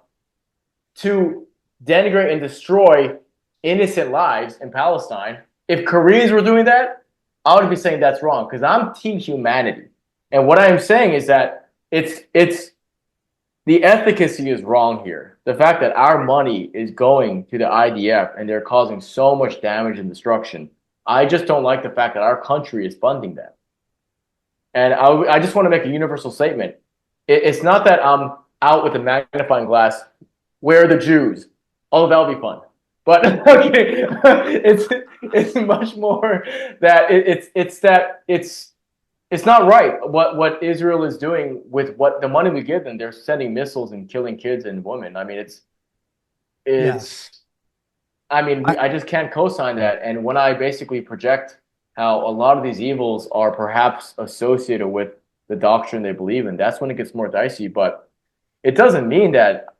to denigrate and destroy innocent lives in Palestine, if Koreans were doing that, I would be saying that's wrong because I'm team humanity. And what I am saying is that it's the efficacy is wrong here. The fact that our money is going to the IDF and they're causing so much damage and destruction. I just don't like the fact that our country is funding that. And I just want to make a universal statement. It's not that I'm out with a magnifying glass, where are the Jews? Oh, that'll be fun. But okay, it's much more that it's not right what Israel is doing with what the money we give them. They're sending missiles and killing kids and women. I mean, I just can't co-sign that. And when I basically project how a lot of these evils are perhaps associated with the doctrine they believe in, that's when it gets more dicey. But it doesn't mean that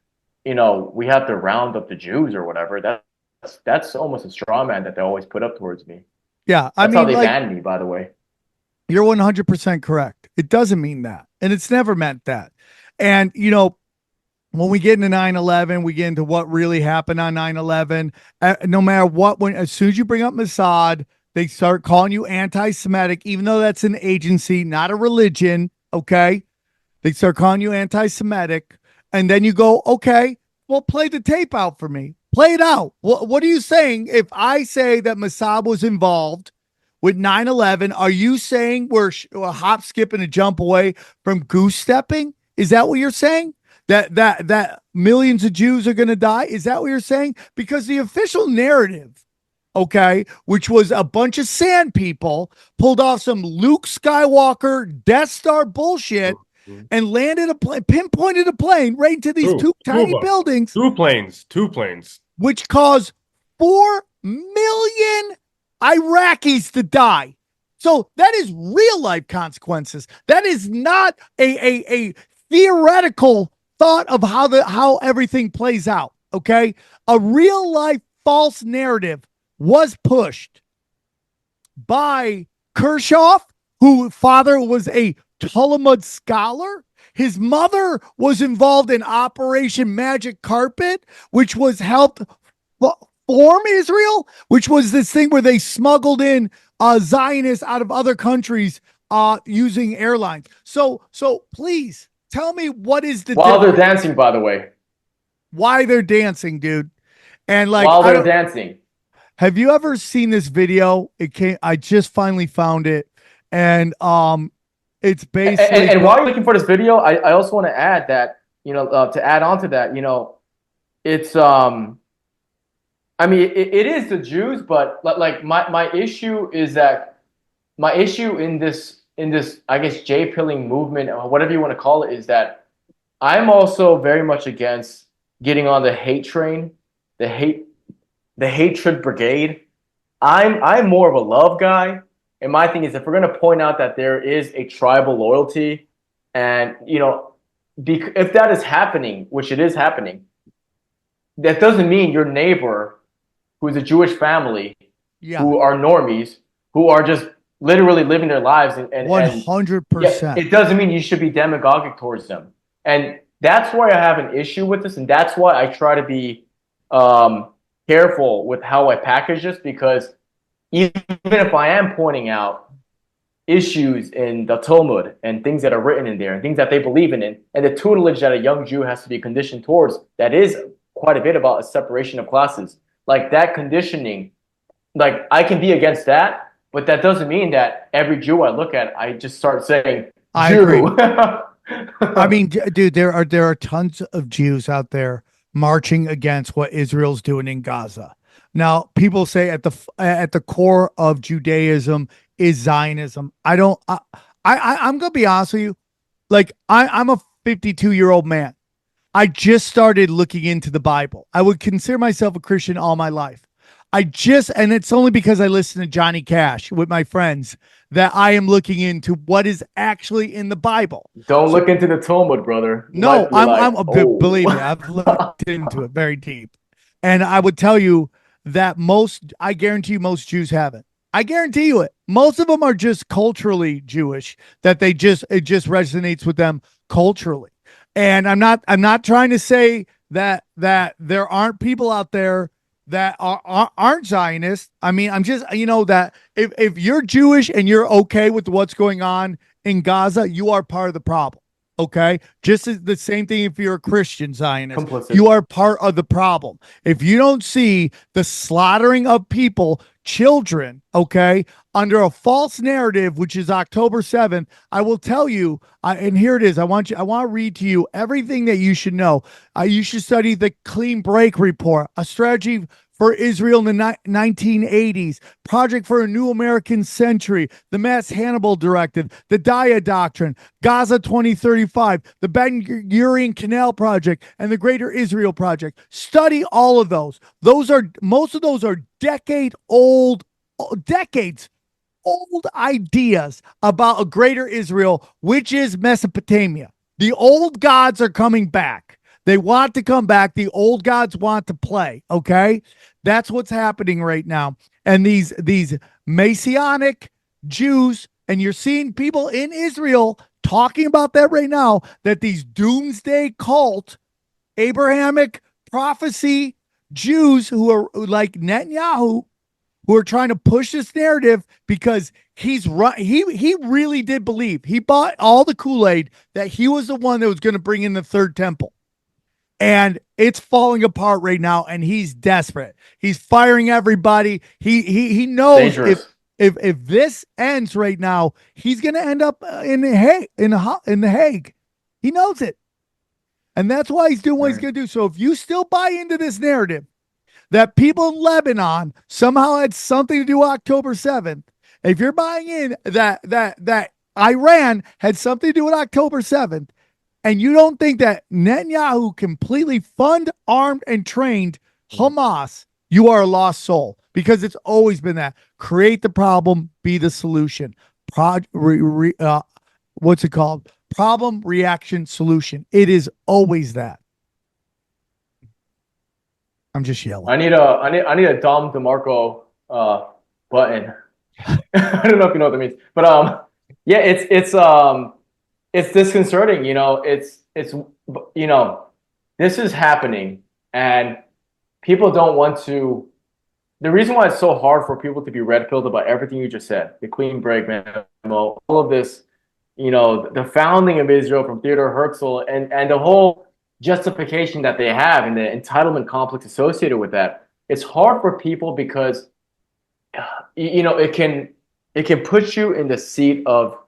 we have to round up the Jews or whatever. That's almost a straw man that they always put up towards me. Yeah, that's how they banned me, by the way. You're 100% correct. It doesn't mean that, and it's never meant that. And when we get into 9/11, we get into what really happened on 9/11. No matter what, as soon as you bring up Mossad, they start calling you anti-Semitic, even though that's an agency, not a religion. Okay, they start calling you anti-Semitic, and then you go, okay, well, play the tape out for me. Play it out. What are you saying? If I say that Mossad was involved with 9/11, are you saying we're a hop, skip, and a jump away from goose stepping? Is that what you're saying? That millions of Jews are going to die? Is that what you're saying? Because the official narrative, okay, which was a bunch of sand people pulled off some Luke Skywalker Death Star bullshit and landed a plane, pinpointed a plane right into these two tiny buildings. Two planes. Which caused 4 million Iraqis to die. So that is real life consequences. That is not a theoretical thought of how everything plays out. Okay. A real life false narrative was pushed by Kirchhoff, whose father was a Talmud scholar. His mother was involved in Operation Magic Carpet, which was helped form Israel, which was this thing where they smuggled in Zionists out of other countries using airlines. So please tell me what is the while they're dancing, by the way. Why they're dancing, dude. And like while they're dancing. Have you ever seen this video? I just finally found it. And it's basically and while you're looking for this video, I also want to add that, to add on to that, it's I mean, it is the Jews, but like my issue is that my issue in this I guess J-pilling movement or whatever you want to call it is that I'm also very much against getting on the hate train, the hatred brigade. I'm more of a love guy, and my thing is if we're going to point out that there is a tribal loyalty, and if that is happening, which it is happening, that doesn't mean your neighbor who is a Jewish family, who are normies, who are just literally living their lives. And 100%. It doesn't mean you should be demagogic towards them. And that's why I have an issue with this. And that's why I try to be careful with how I package this, because even if I am pointing out issues in the Talmud and things that are written in there and things that they believe in, and the tutelage that a young Jew has to be conditioned towards, that is quite a bit about a separation of classes. Like that conditioning, like I can be against that, but that doesn't mean that every Jew I look at, I just start saying, I agree. I mean, dude, there are tons of Jews out there marching against what Israel's doing in Gaza. Now, people say at the core of Judaism is Zionism. I'm gonna be honest with you. Like I'm a 52-year-old man. I just started looking into the Bible. I would consider myself a Christian all my life. And it's only because I listen to Johnny Cash with my friends that I am looking into what is actually in the Bible. Don't look into the Talmud, brother. No, believe me, I've looked into it very deep. And I would tell you that I guarantee you most Jews haven't. I guarantee you it. Most of them are just culturally Jewish, that it just resonates with them culturally. And I'm not trying to say that there aren't people out there that aren't Zionists. I mean, I'm just, that if you're Jewish and you're okay with what's going on in Gaza, you are part of the problem. Okay. Just as the same thing if you're a Christian Zionist, complicit. You are part of the problem. If you don't see the slaughtering of people, children, okay, under a false narrative, which is October 7th, I will tell you, and here it is. I want to read to you everything that you should know. You should study the Clean Break Report, a strategy for Israel in the 1980s, Project for a New American Century, the Mass Hannibal Directive, the Daya Doctrine, Gaza 2035, the Ben Gurion Canal Project, and the Greater Israel Project. Study all of those. Most of those are decades old ideas about a greater Israel, which is Mesopotamia. The old gods are coming back. They want to come back. The old gods want to play. Okay. That's what's happening right now. And these Messianic Jews, and you're seeing people in Israel talking about that right now, that these doomsday cult Abrahamic prophecy Jews who are like Netanyahu, who are trying to push this narrative because he's right. He really did believe. He bought all the Kool-Aid that he was the one that was going to bring in the third temple. And it's falling apart right now, and he's desperate. He's firing everybody. He knows if this ends right now, he's going to end up in the Hague. He knows it. And that's why he's doing what he's going to do. So if you still buy into this narrative that people in Lebanon somehow had something to do with October 7th, if you're buying in that Iran had something to do with October 7th, and you don't think that Netanyahu completely funded, armed, and trained Hamas, you are a lost soul, because it's always been that. Create the problem, be the solution. What's it called? Problem, reaction, solution. It is always that. I'm just yelling. I need a Dom DeMarco button. I don't know if you know what that means, but yeah, it's disconcerting. This is happening, and people don't want to. The reason why it's so hard for people to be red-pilled about everything you just said, the Queen Break memo, all of this, the founding of Israel from Theodore Herzl, and the whole justification that they have and the entitlement complex associated with that. It's hard for people because, it can put you in the seat of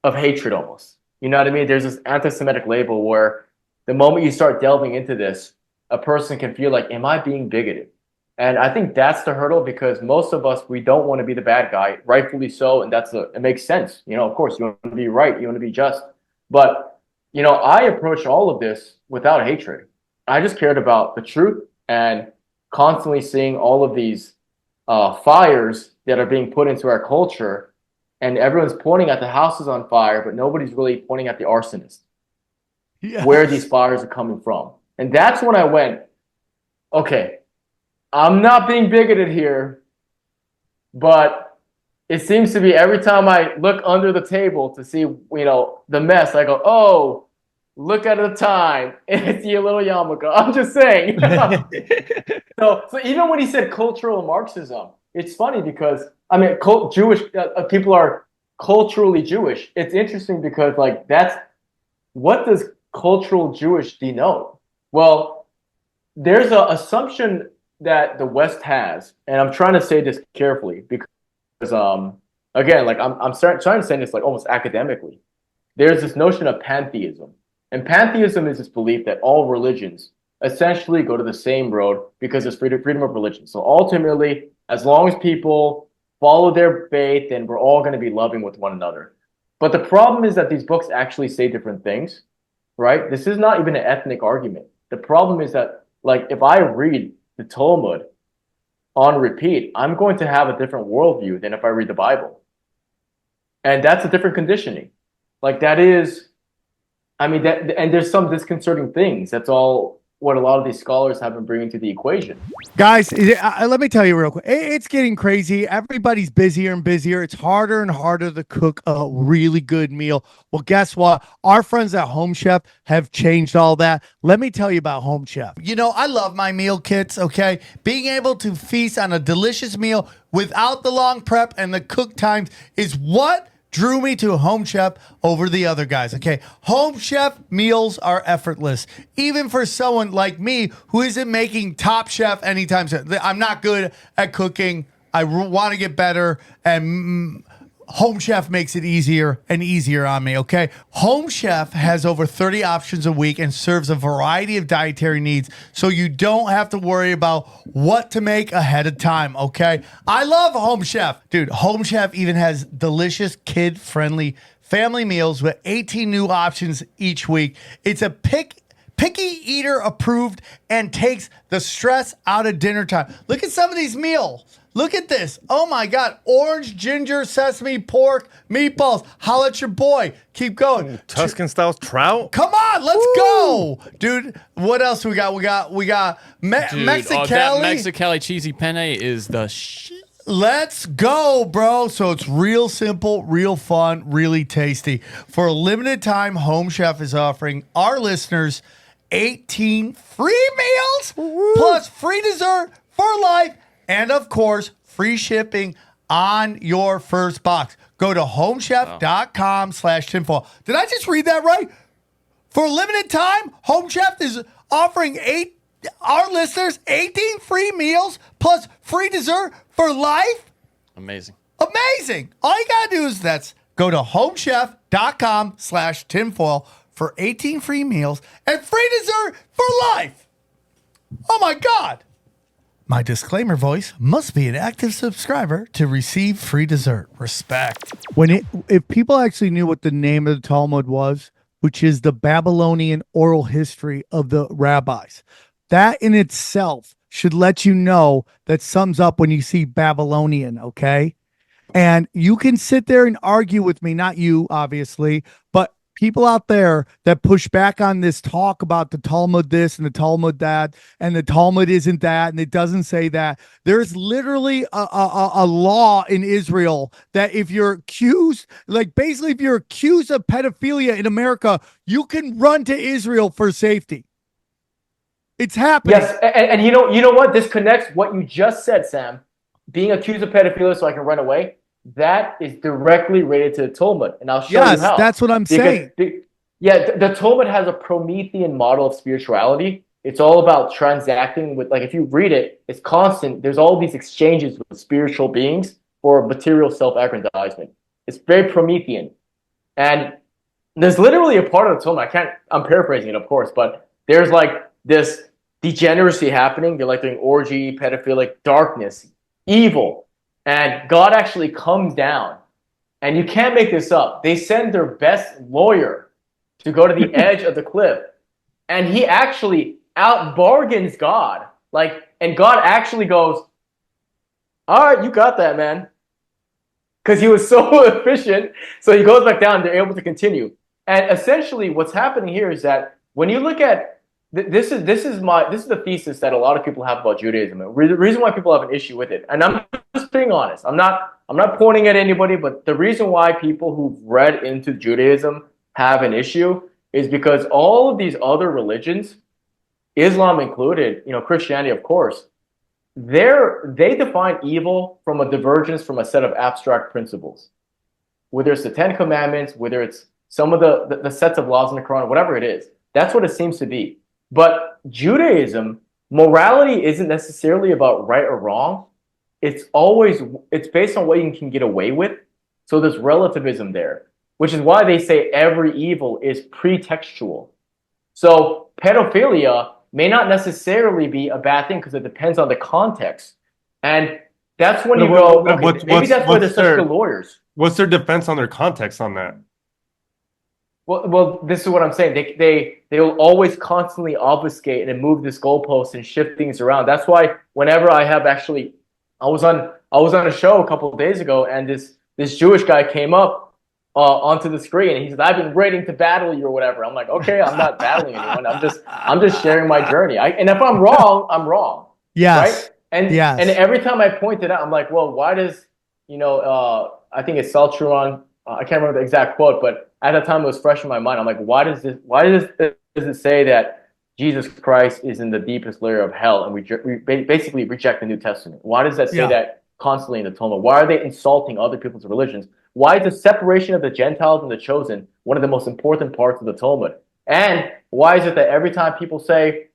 hatred almost. You know what I mean? There's this anti-Semitic label where the moment you start delving into this, a person can feel like, am I being bigoted? And I think that's the hurdle, because most of us, we don't want to be the bad guy, rightfully so. And it makes sense. Of course, you want to be right. You want to be just. But, I approach all of this without hatred. I just cared about the truth, and constantly seeing all of these fires that are being put into our culture, and everyone's pointing at the houses on fire, but nobody's really pointing at the arsonist. Yes. Where these fires are coming from. And that's when I went, okay, I'm not being bigoted here, but it seems to be every time I look under the table to see, the mess, I go, oh, look at the time. It's your little yarmulke. I'm just saying. So even when he said cultural Marxism, it's funny because, Jewish people are culturally Jewish. It's interesting because, what does cultural Jewish denote? Well, there's an assumption that the West has, and I'm trying to say this carefully because, again, I'm trying to say this almost academically. There's this notion of pantheism, and pantheism is this belief that all religions essentially go to the same road because there's freedom of religion. So ultimately, as long as people follow their faith, then we're all going to be loving with one another. But the problem is that these books actually say different things, right? This is not even an ethnic argument. The problem is that, if I read the Talmud on repeat, I'm going to have a different worldview than if I read the Bible. And that's a different conditioning. And there's some disconcerting things. That's all what a lot of these scholars have been bringing to the equation. Guys, let me tell you real quick. It's getting crazy. Everybody's busier and busier. It's harder and harder to cook a really good meal. Well, guess what? Our friends at Home Chef have changed all that. Let me tell you about Home Chef. I love my meal kits, okay? Being able to feast on a delicious meal without the long prep and the cook times is what drew me to Home Chef over the other guys, okay? Home Chef meals are effortless, even for someone like me who isn't making Top Chef anytime soon. I'm not good at cooking. I want to get better, and Home Chef makes it easier and easier on me, okay? Home Chef has over 30 options a week and serves a variety of dietary needs, so you don't have to worry about what to make ahead of time, okay? I love Home Chef. Dude, Home Chef even has delicious kid-friendly family meals with 18 new options each week. It's a picky eater approved and takes the stress out of dinner time. Look at some of these meals. Look at this. Oh my God. Orange, ginger, sesame, pork, meatballs. Holla at your boy. Keep going. Tuscan style trout. Come on, let's go. Dude, what else we got? We got Mexicali. That Mexicali cheesy penne is the shit. Let's go, bro. So it's real simple, real fun, really tasty. For a limited time, Home Chef is offering our listeners 18 free meals plus free dessert for life and, of course, free shipping on your first box. Go to homechef.com/tinfoil. Did I just read that right? For a limited time, Home Chef is offering our listeners 18 free meals plus free dessert for life. Amazing. Amazing. All you got to do is go to homechef.com/tinfoil for 18 free meals and free dessert for life. Oh my God. My disclaimer voice must be an active subscriber to receive free dessert. Respect. If people actually knew what the name of the Talmud was, which is the Babylonian oral history of the rabbis, that in itself should let you know that sums up when you see Babylonian, okay? And you can sit there and argue with me, not you, obviously, but people out there that push back on this talk about the Talmud this and the Talmud that, and the Talmud isn't that, and it doesn't say that. There's literally a law in Israel that if you're accused, if you're accused of pedophilia in America, you can run to Israel for safety. It's happening. Yes, and you know what? This connects what you just said, Sam. Being accused of pedophilia so I can run away. That is directly related to the Talmud, and I'll show you how. Yes, that's what I'm saying. The Talmud has a Promethean model of spirituality. It's all about transacting with, if you read it, it's constant. There's all these exchanges with spiritual beings for material self-aggrandizement. It's very Promethean, and there's literally a part of the Talmud. I'm paraphrasing it, of course, but there's this degeneracy happening. They're doing orgy, pedophilic, darkness, evil. And God actually comes down. And you can't make this up. They send their best lawyer to go to the edge of the cliff. And he actually out-bargains God. And God actually goes, all right, you got that, man. Because he was so efficient. So he goes back down. They're able to continue. And essentially what's happening here is that when you look at this is the thesis that a lot of people have about Judaism. The reason why people have an issue with it, and I'm just being honest. I'm not pointing at anybody, but the reason why people who've read into Judaism have an issue is because all of these other religions, Islam included, Christianity, of course, they define evil from a divergence from a set of abstract principles. Whether it's the Ten Commandments, whether it's some of the sets of laws in the Quran, whatever it is, that's what it seems to be. But Judaism, morality isn't necessarily about right or wrong. It's based on what you can get away with. So there's relativism there, which is why they say every evil is pretextual. So pedophilia may not necessarily be a bad thing because it depends on the context. And that's when maybe that's why they're such good lawyers. What's their defense on their context on that? Well, this is what I'm saying. They will always constantly obfuscate and move this goalpost and shift things around. That's why whenever I was on a show a couple of days ago, and this Jewish guy came up onto the screen, and he said, "I've been waiting to battle you," or whatever. I'm like, okay, I'm not battling anyone. I'm just sharing my journey. And if I'm wrong, I'm wrong. Yes. Right. And every time I point it out, I'm like, well, why does I think it's SamTripoli. I can't remember the exact quote, but at the time it was fresh in my mind. I'm like, why does it say that Jesus Christ is in the deepest layer of hell, and we basically reject the New Testament? Why does that say that constantly in the Talmud? Why are they insulting other people's religions? Why is the separation of the Gentiles and the chosen one of the most important parts of the Talmud? And why is it that every time people say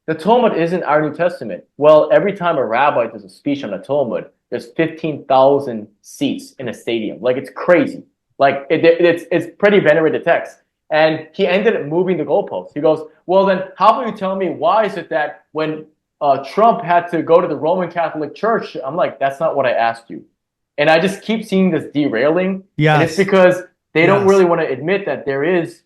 the Talmud isn't our New Testament? Well, every time a rabbi does a speech on the Talmud, there's 15,000 seats in a stadium. It's crazy. It's pretty venerated text. And he ended up moving the goalposts. He goes, well, then how about you tell me why is it that when Trump had to go to the Roman Catholic Church, I'm like, that's not what I asked you. And I just keep seeing this derailing. Yes. And it's because they don't really want to admit that there is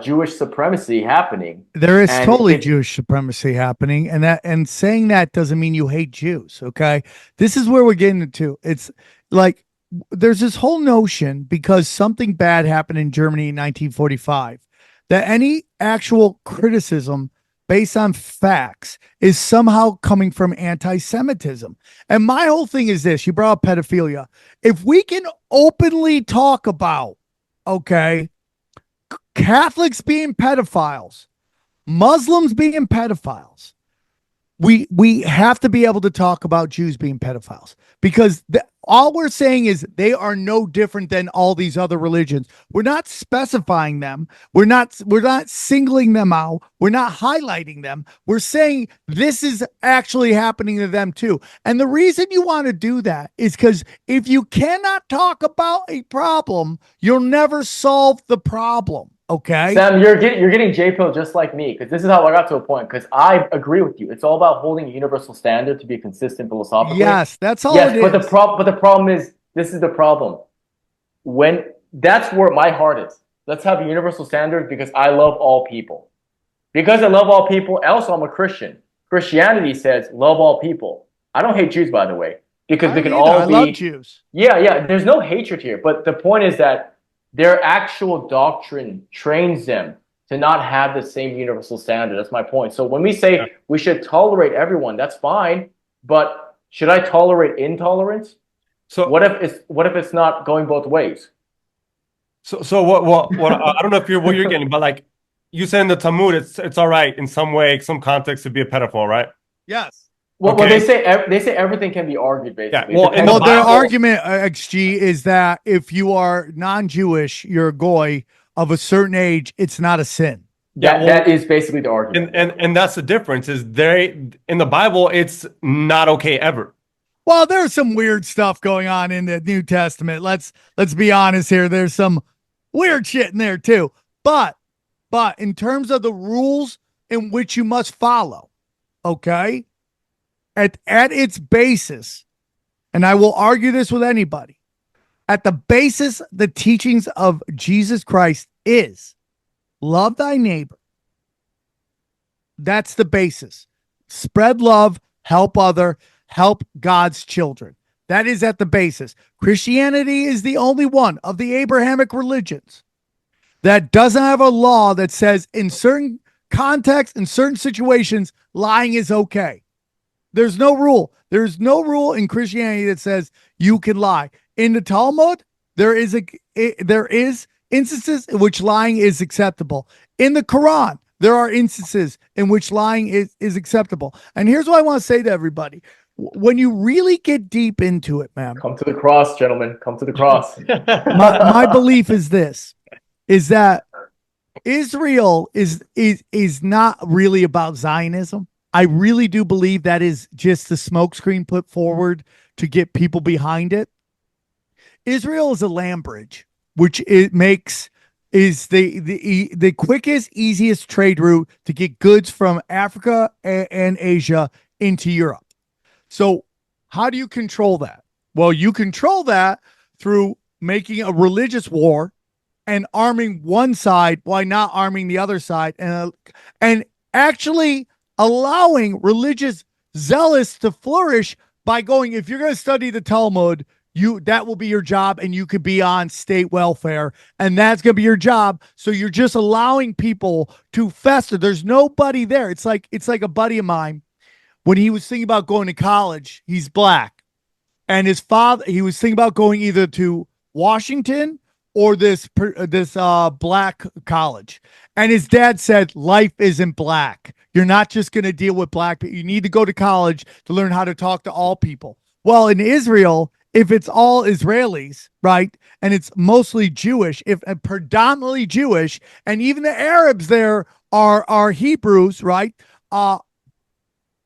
Jewish supremacy happening. There is totally Jewish supremacy happening. And saying that doesn't mean you hate Jews. Okay. This is where we're getting into. It's like, there's this whole notion because something bad happened in Germany in 1945 that any actual criticism based on facts is somehow coming from anti-Semitism. And my whole thing is this: you brought up pedophilia. If we can openly talk about, okay, Catholics being pedophiles, Muslims being pedophiles, we have to be able to talk about Jews being pedophiles, because all we're saying is they are no different than all these other religions. We're not specifying them. We're not singling them out. We're not highlighting them. We're saying this is actually happening to them too. And the reason you want to do that is because if you cannot talk about a problem, you'll never solve the problem. Okay. Sam, you're getting J-Pill just like me, because this is how I got to a point, because I agree with you. It's all about holding a universal standard to be consistent philosophically. Yes, that's all it is. But the problem is, this is the problem. That's where my heart is. Let's have a universal standard, because I love all people. Because I love all people, also I'm a Christian. Christianity says love all people. I don't hate Jews, by the way, because we can all be. I love Jews. Yeah. There's no hatred here, but the point is that their actual doctrine trains them to not have the same universal standard. That's my point. So when we say we should tolerate everyone, that's fine. But should I tolerate intolerance? So what if it's not going both ways? So what I don't know if what you're getting, but like you said in the Talmud, it's all right in some way, some context to be a pedophile, right? Yes. Well, they say everything can be argued, basically. Yeah. Well, their argument, XG, is that if you are non-Jewish, you're a goy of a certain age, it's not a sin. That is basically the argument. And that's the difference, is in the Bible, it's not okay ever. Well, there's some weird stuff going on in the New Testament. Let's be honest here. There's some weird shit in there too. But in terms of the rules in which you must follow, okay? At its basis, and I will argue this with anybody, at the basis, the teachings of Jesus Christ is love thy neighbor. That's the basis. Spread love, help God's children. That is at the basis. Christianity is the only one of the Abrahamic religions that doesn't have a law that says in certain contexts, in certain situations, lying is okay. There's no rule. There's no rule in Christianity that says you can lie. In the Talmud, there is instances in which lying is acceptable. In the Quran, there are instances in which lying is acceptable. And here's what I want to say to everybody. When you really get deep into it, man. Come to the cross, gentlemen. Come to the cross. my belief is this, is that Israel is not really about Zionism. I really do believe that is just the smokescreen put forward to get people behind it. Israel is a land bridge, which is the quickest, easiest trade route to get goods from Africa and Asia into Europe. So how do you control that? Well, you control that through making a religious war and arming one side while not arming the other side, and actually allowing religious zealots to flourish by going, if you're going to study the Talmud, that will be your job, and you could be on state welfare, and that's going to be your job. So you're just allowing people to fester. There's nobody there. It's like a buddy of mine, when he was thinking about going to college, he's black, and his father, he was thinking about going either to Washington or this black college. And his dad said, life isn't black. You're not just going to deal with black people. You need to go to college to learn how to talk to all people. Well, in Israel, if it's all Israelis, right, and it's mostly Jewish, if predominantly Jewish, and even the Arabs there are Hebrews, right,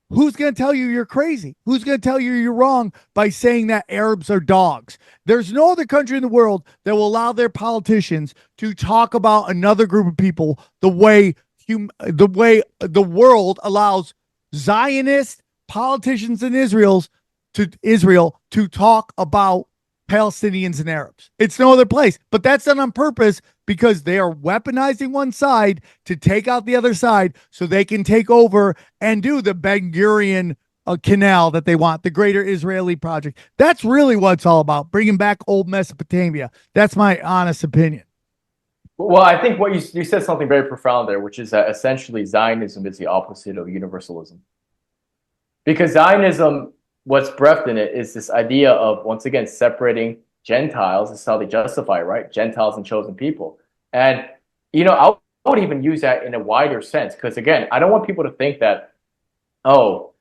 who's going to tell you you're crazy? Who's going to tell you you're wrong by saying that Arabs are dogs? There's no other country in the world that will allow their politicians to talk about another group of people the way the world allows Zionist politicians in Israel to talk about Palestinians and Arabs. It's no other place. But that's done on purpose because they are weaponizing one side to take out the other side so they can take over and do the Ben Gurion canal that they want, the Greater Israeli Project. That's really what it's all about, bringing back old Mesopotamia. That's my honest opinion. Well, I think what you said something very profound there, which is that essentially Zionism is the opposite of universalism. Because Zionism, what's breathed in it is this idea of, once again, separating Gentiles. This is how they justify it, right? Gentiles and chosen people. And, I would even use that in a wider sense. Because again, I don't want people to think that, oh,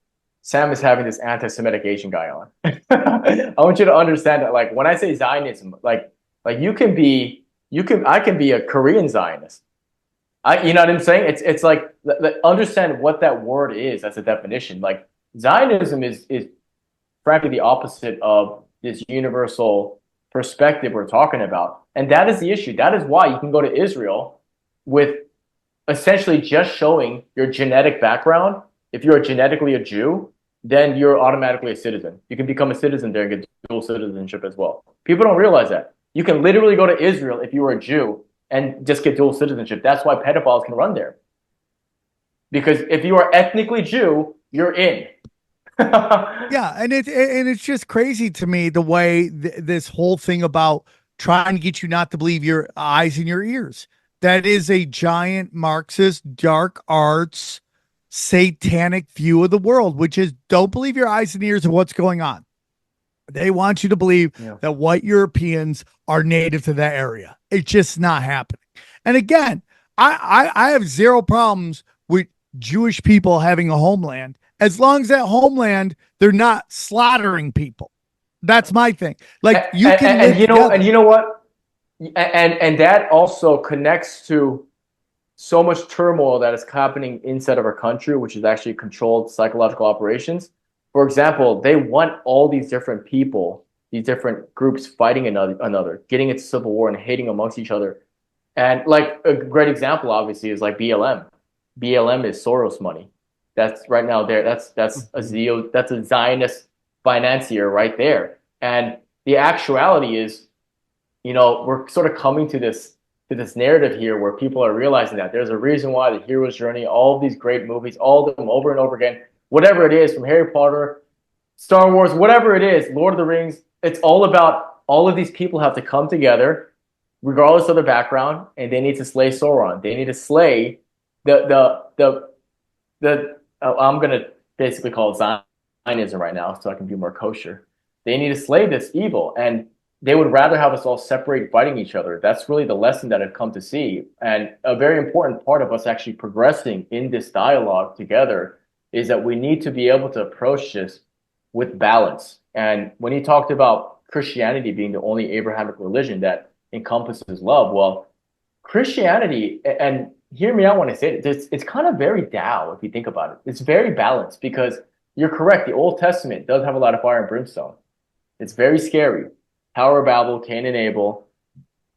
Sam is having this anti-Semitic Asian guy on. I want you to understand that, like, when I say Zionism, like I can be a Korean Zionist. You know what I'm saying? It's like, understand what that word is as a definition. Like, Zionism is frankly the opposite of this universal perspective we're talking about. And that is the issue. That is why you can go to Israel with essentially just showing your genetic background. If you're genetically a Jew, then you're automatically a citizen. You can become a citizen there and get dual citizenship as well. People don't realize that. You can literally go to Israel if you were a Jew and just get dual citizenship. That's why pedophiles can run there. Because if you are ethnically Jew, you're in. Yeah, and it's just crazy to me the way this whole thing about trying to get you not to believe your eyes and your ears. That is a giant Marxist, dark arts, satanic view of the world, which is don't believe your eyes and ears of what's going on. They want you to believe that white Europeans are native to that area. It's just not happening. And again, I have zero problems with Jewish people having a homeland as long as that homeland, they're not slaughtering people. That's my thing. Like, you can and you know what? And that also connects to so much turmoil that is happening inside of our country, which is actually controlled psychological operations. For example, they want all these different people, these different groups fighting another, getting into civil war and hating amongst each other. And like a great example, obviously, is like BLM. BLM is Soros money. That's right now there. That's a Zionist financier right there. And the actuality is, we're sort of coming to this narrative here where people are realizing that there's a reason why the hero's journey, all of these great movies, all of them over and over again, whatever it is, from Harry Potter, Star Wars, whatever it is, Lord of the Rings, it's all about all of these people have to come together, regardless of their background, and they need to slay Sauron. They need to slay I'm going to basically call it Zionism right now so I can be more kosher. They need to slay this evil, and they would rather have us all separate, fighting each other. That's really the lesson that I've come to see. And a very important part of us actually progressing in this dialogue together is that we need to be able to approach this with balance. And when you talked about Christianity being the only Abrahamic religion that encompasses love, well, Christianity, and hear me out when I say it, it's kind of very Tao if you think about it. It's very balanced because you're correct. The Old Testament does have a lot of fire and brimstone. It's very scary. Tower of Babel, Cain and Abel,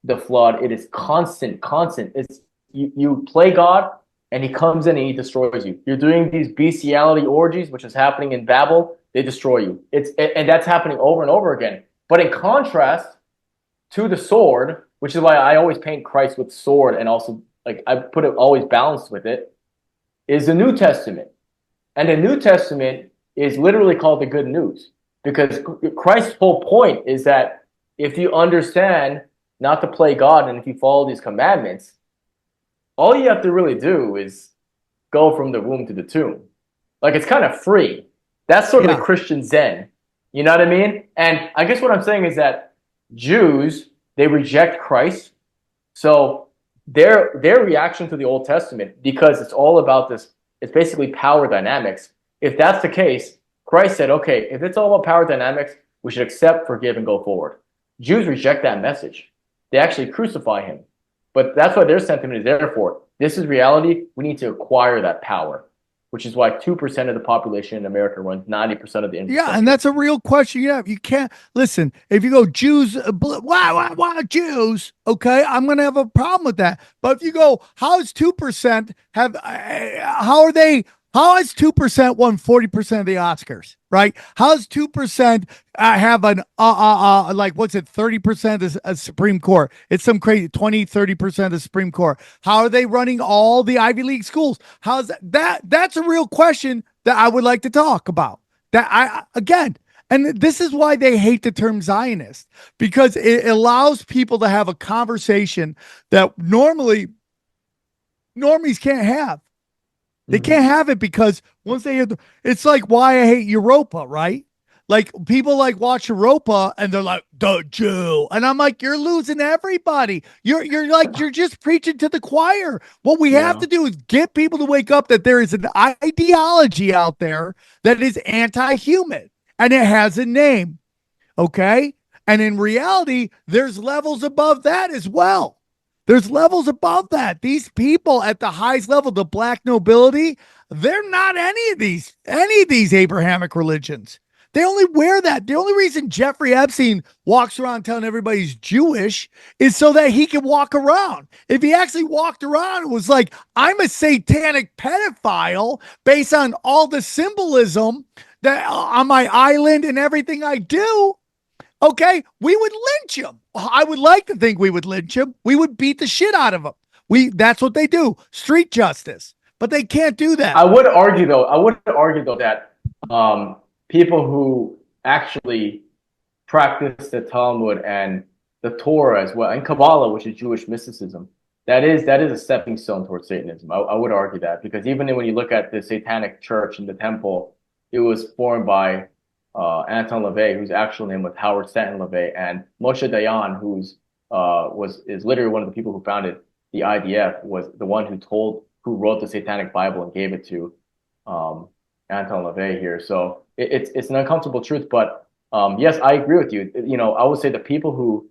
the flood. It is constant. It's you play God and he comes in and he destroys you. You're doing these bestiality orgies, which is happening in Babel. They destroy you. And that's happening over and over again. But in contrast to the sword, which is why I always paint Christ with sword, and also like I put it always balanced with it, is the New Testament. And the New Testament is literally called the good news, because Christ's whole point is that if you understand not to play God and if you follow these commandments, all you have to really do is go from the womb to the tomb. Like, it's kind of free. That's sort of the Christian Zen. You know what I mean? And I guess what I'm saying is that Jews, they reject Christ. So their reaction to the Old Testament, because it's all about this, it's basically power dynamics. If that's the case, Christ said, okay, if it's all about power dynamics, we should accept, forgive, and go forward. Jews reject that message. They actually crucify him. But that's what their sentiment is there for. This is reality. We need to acquire that power, which is why 2% of the population in America runs 90% of the infrastructure. Yeah, and that's a real question. Yeah, you can't listen. If you go Jews, why Jews? Okay, I'm going to have a problem with that. But if you go, how is 2% have? How is 2% won 40% of the Oscars? Right? How does 2% have an like what's it? 30% of the Supreme Court? It's some crazy 20-30% of the Supreme Court. How are they running all the Ivy League schools? How's that? That's a real question that I would like to talk about. That again, And this is why they hate the term Zionist, because it allows people to have a conversation that normies can't have. They can't have it because once they hear it's like why I hate Europa, right? Like people like watch Europa and they're like the Jew, and I'm like, you're losing everybody. You're just preaching to the choir. What we have to do is get people to wake up that there is an ideology out there that is anti-human, and it has a name, okay? And in reality, there's levels above that as well. There's levels above that. These people at the highest level, the black nobility, they're not any of these Abrahamic religions. They only wear that. The only reason Jeffrey Epstein walks around telling everybody he's Jewish is so that he can walk around. If he actually walked around and was like, I'm a satanic pedophile based on all the symbolism that on my island and everything I do, okay, we would lynch him. I would like to think we would lynch him. We would beat the shit out of him. That's what they do. Street justice. But they can't do that. I would argue though that people who actually practice the Talmud and the Torah as well, and Kabbalah, which is Jewish mysticism, that is a stepping stone towards Satanism. I would argue that, because even when you look at the Satanic Church in the temple, it was formed by Anton LaVey, whose actual name was Howard Stanton LaVey, and Moshe Dayan, who's is literally one of the people who founded the IDF, was the one who wrote the Satanic Bible and gave it to Anton LaVey here. So it's an uncomfortable truth, but yes, I agree with you. You know, I would say the people who,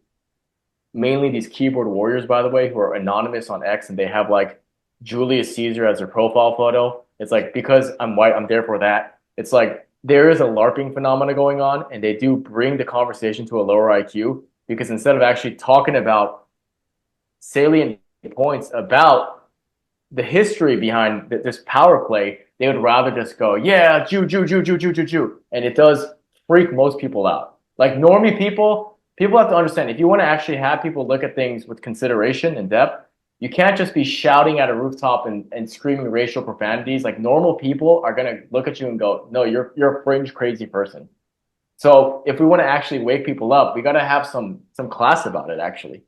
mainly these keyboard warriors, by the way, who are anonymous on X and they have like Julius Caesar as their profile photo. It's like, because I'm white, I'm there for that. It's like there is a LARPing phenomena going on, and they do bring the conversation to a lower IQ, because instead of actually talking about salient points about the history behind this power play, they would rather just go, yeah, Jew. And it does freak most people out. Like normie people have to understand, if you want to actually have people look at things with consideration and depth, you can't just be shouting at a rooftop and screaming racial profanities. Like normal people are going to look at you and go, no, you're a fringe crazy person. So if we want to actually wake people up, we got to have some class about it, actually.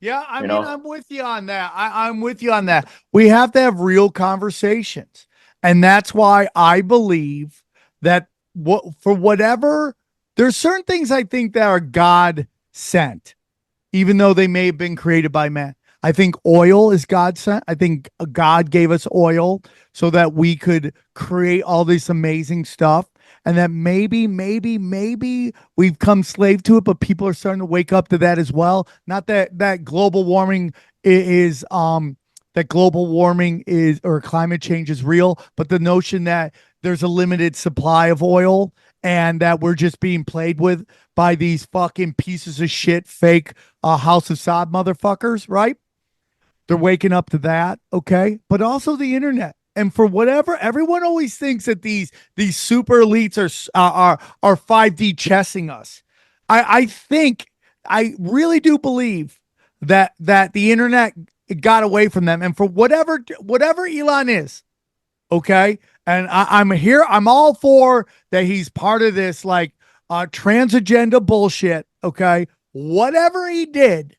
Yeah, I mean, I'm with you on that. I'm with you on that. We have to have real conversations. And that's why I believe that there's certain things I think that are God sent, even though they may have been created by man. I think oil is God sent. I think God gave us oil so that we could create all this amazing stuff. And that maybe we've come slave to it, but people are starting to wake up to that as well. Not that global warming is or climate change is real, but the notion that there's a limited supply of oil and that we're just being played with by these fucking pieces of shit, fake House of Saud motherfuckers, right? They're waking up to that, okay? But also the internet. And for whatever, everyone always thinks that these super elites are 5D chessing us. I really do believe that the internet got away from them, and for whatever Elon is, okay. And I'm all for that. He's part of this like trans agenda bullshit, okay. Whatever he did,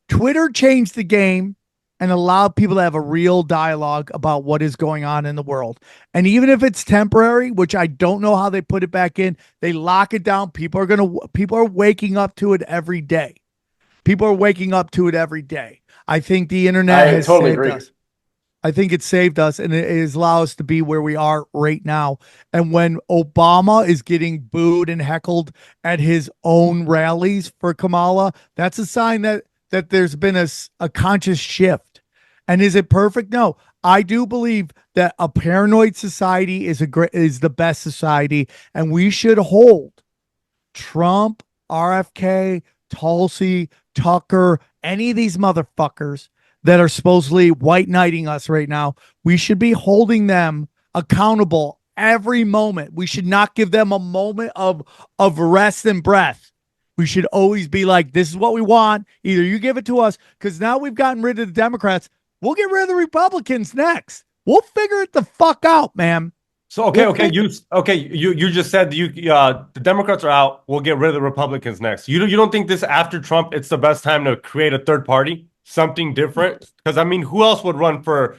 Twitter changed the game and allowed people to have a real dialogue about what is going on in the world. And even if it's temporary, which I don't know how they put it back in, they lock it down. People are waking up to it every day. I think the internet has totally saved agree. us. I think it saved us, and it has allowed us to be where we are right now. And when Obama is getting booed and heckled at his own rallies for Kamala, that's a sign that there's been a conscious shift. And is it perfect? No. I do believe that a paranoid society is the best society, and we should hold Trump, RFK, Tulsi, Tucker, any of these motherfuckers that are supposedly white knighting us right now. We should be holding them accountable every moment. We should not give them a moment of rest and breath. We should always be like, this is what we want. Either you give it to us, because now we've gotten rid of the Democrats. We'll get rid of the Republicans next. We'll figure it the fuck out, man. So you just said the Democrats are out. We'll get rid of the Republicans next. You don't think this after Trump, it's the best time to create a third party, something different? Because I mean, who else would run for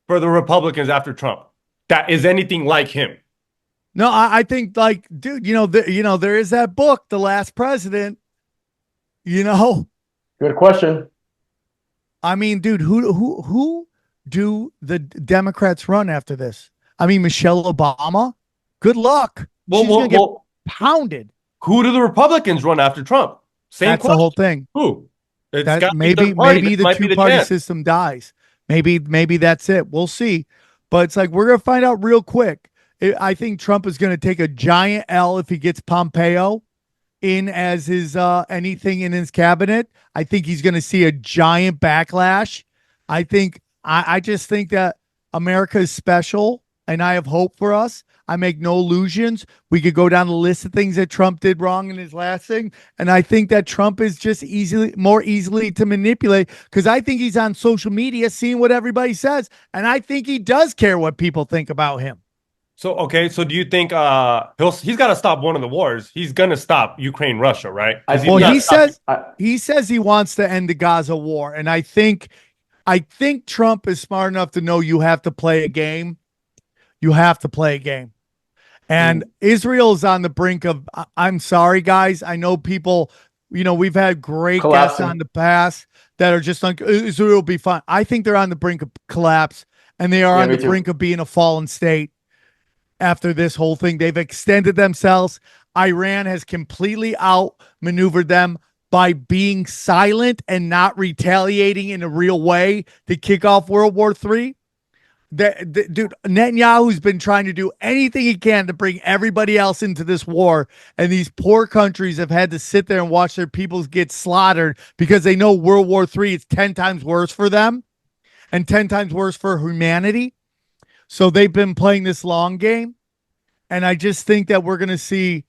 the Republicans after Trump that is anything like him? No, I think like, dude, there is that book, The Last President. Good question. I mean, dude, who do the Democrats run after this? I mean, Michelle Obama. Good luck. She's gonna get pounded. Who do the Republicans run after Trump? That's the whole thing. Who? Maybe the two-party system dies. Maybe that's it. We'll see. But it's like we're gonna find out real quick. I think Trump is gonna take a giant L if he gets Pompeo in as his anything in his cabinet. I think he's gonna see a giant backlash. I just think that America is special, and I have hope for us. I make no illusions. We could go down the list of things that Trump did wrong in his last thing. And I think that Trump is just more easily to manipulate because I think he's on social media seeing what everybody says. And I think he does care what people think about him. So do you think he's got to stop one of the wars? He's going to stop Ukraine, Russia, right? He says he wants to end the Gaza war. And I think Trump is smart enough to know you have to play a game. You have to play a game. And Israel is on the brink of, I'm sorry, guys. I know people, we've had great guests on the past that are just like, Israel will be fine. I think they're on the brink of collapse, and they are on the brink of being a fallen state after this whole thing. They've extended themselves. Iran has completely outmaneuvered them by being silent and not retaliating in a real way to kick off World War III. Dude, Netanyahu's been trying to do anything he can to bring everybody else into this war, and these poor countries have had to sit there and watch their peoples get slaughtered because they know World War III is 10 times worse for them and 10 times worse for humanity. So they've been playing this long game, and I just think that we're going to see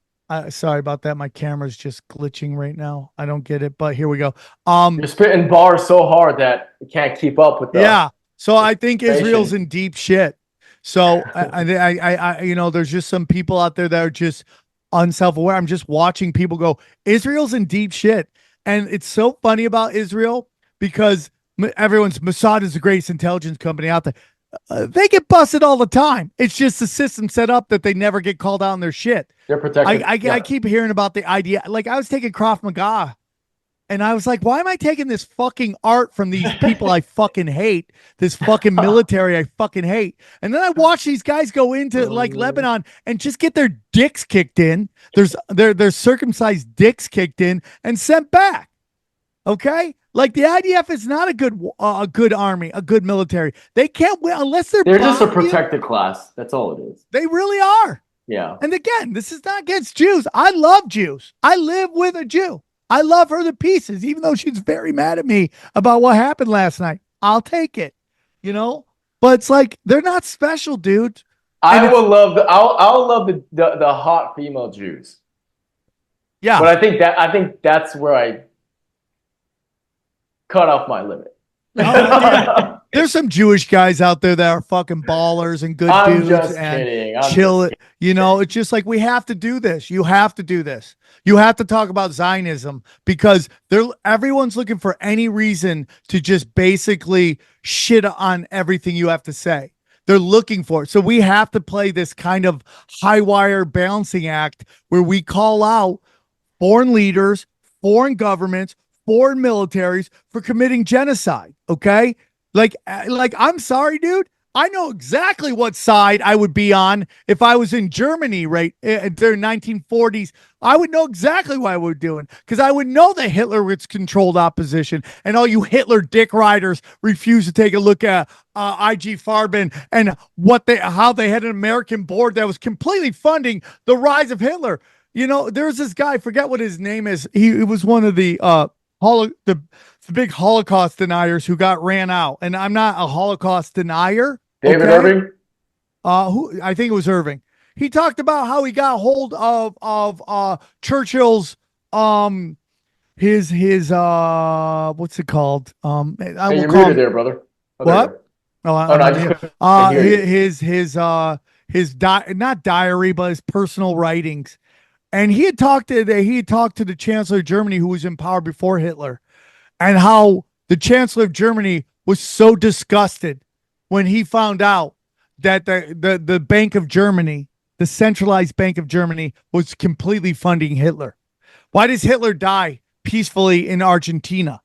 sorry about that. My camera's just glitching right now. I don't get it, but here we go. You're spitting bars so hard that you can't keep up with them. So I think Israel's in deep shit. So I there's just some people out there that are just unself-aware. I'm just watching people go, Israel's in deep shit. And it's so funny about Israel because Mossad is the greatest intelligence company out there. They get busted all the time. It's just the system set up that they never get called out on their shit. They're protected. I keep hearing about the idea. Like I was taking Krav Maga. And I was like, why am I taking this fucking art from these people I fucking hate? This fucking military I fucking hate. And then I watch these guys go into like Lebanon and just get their dicks kicked in. Their circumcised dicks kicked in and sent back. Okay? Like the IDF is not a good army, a good military. They can't win unless they're just a protected class. That's all it is. They really are. Yeah. And again, this is not against Jews. I love Jews. I live with a Jew. I love her to pieces, even though she's very mad at me about what happened last night. I'll take it, But it's like they're not special, dude. I'll love the hot female Jews. Yeah, but I think that's where I cut off my limit. There's some Jewish guys out there that are fucking ballers and good I'm dudes just and kidding. chill it. It's just like we have to do this. You have to do this. You have to talk about Zionism because everyone's looking for any reason to just basically shit on everything you have to say. They're looking for it. So we have to play this kind of high wire balancing act where we call out foreign leaders, foreign governments, foreign militaries for committing genocide. Okay. Like I'm sorry, dude. I know exactly what side I would be on if I was in Germany, right? During 1940s, I would know exactly what I would be doing because I would know that Hitler was controlled opposition, and all you Hitler dick riders refuse to take a look at IG Farben and how they had an American board that was completely funding the rise of Hitler. There's this guy, I forget what his name is. He was one of the big Holocaust deniers who got ran out. And I'm not a Holocaust denier. David Irving? I think it was Irving. He talked about how he got hold of Churchill's his what's it called? You're muted there, brother. What? His not diary, but his personal writings. And he had talked to the Chancellor of Germany, who was in power before Hitler, and how the Chancellor of Germany was so disgusted when he found out that the Bank of Germany, the centralized Bank of Germany, was completely funding Hitler. Why does Hitler die peacefully in Argentina,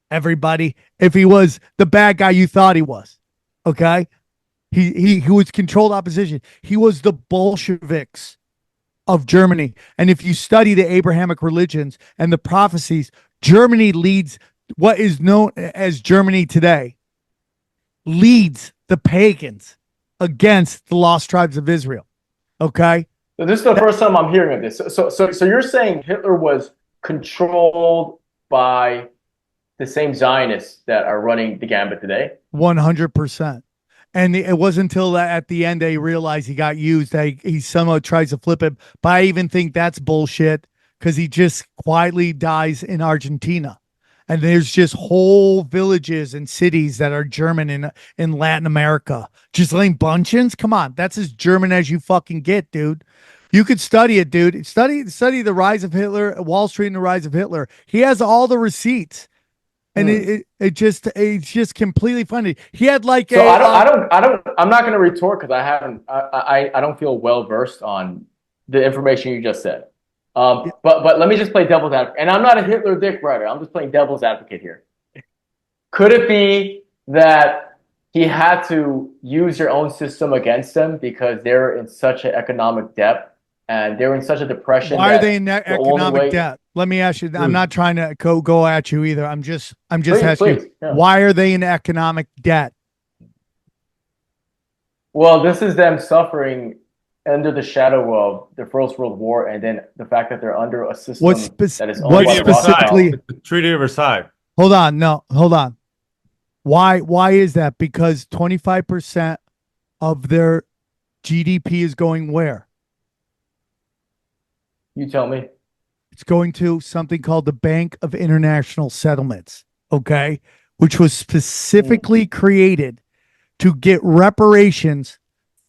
everybody, if he was the bad guy you thought he was? Okay? He was controlled opposition. He was the Bolsheviks of Germany. And if you study the Abrahamic religions and the prophecies, Germany leads what is known as Germany today, leads the pagans against the lost tribes of Israel. Okay? So this is the first time I'm hearing of this. So you're saying Hitler was controlled by the same Zionists that are running the gambit today? 100%. And it wasn't until at the end they realized he got used that he somehow tries to flip it. But I even think that's bullshit because he just quietly dies in Argentina. And there's just whole villages and cities that are German in Latin America. Ghislaine Bunchins? Come on. That's as German as you fucking get, dude. You could study it, dude. Study the rise of Hitler, Wall Street and the rise of Hitler. He has all the receipts. And it's just completely funny. He had like I'm not going to retort because I don't feel well versed on the information you just said. But let me just play devil's advocate. And I'm not a Hitler dick writer. I'm just playing devil's advocate here. Could it be that he had to use your own system against them because they're in such an economic debt and they're in such a depression? Why are they in economic debt? Let me ask you. I'm not trying to go at you either. I'm just asking. Please. Yeah. Why are they in economic debt? Well, this is them suffering under the shadow of the First World War, and then the fact that they're under a system that is owned by specifically? The Treaty of Versailles. Hold on. Why is that? Because 25% of their GDP is going where? You tell me. It's going to something called the Bank of International Settlements, okay? Which was specifically created to get reparations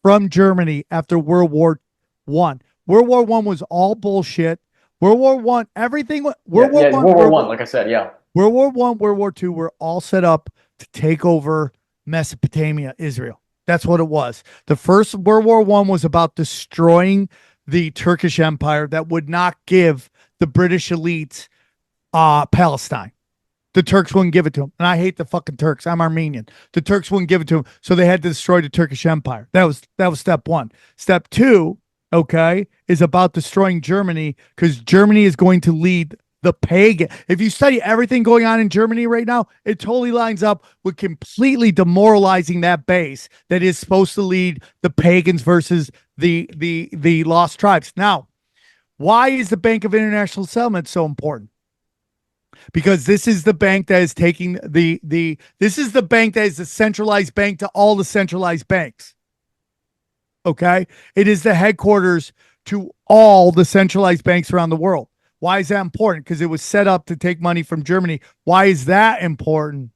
from Germany after World War I. World War I was all bullshit. World War I, everything. World War I, like I said, yeah. World War I, World War II were all set up to take over Mesopotamia, Israel. That's what it was. The first World War I was about destroying the Turkish Empire that would not give the British elites Palestine. The Turks wouldn't give it to them. And I hate the fucking Turks. I'm Armenian. The Turks wouldn't give it to them. So they had to destroy the Turkish Empire. That was step one. Step two, okay, is about destroying Germany because Germany is going to lead the pagan. If you study everything going on in Germany right now, it totally lines up with completely demoralizing that base that is supposed to lead the pagans versus the lost tribes. Now, why is the Bank of International Settlements so important? Because this is the bank that is taking this is the bank that is the centralized bank to all the centralized banks. Okay? It is the headquarters to all the centralized banks around the world. Why is that important? Because it was set up to take money from Germany. Why is that important?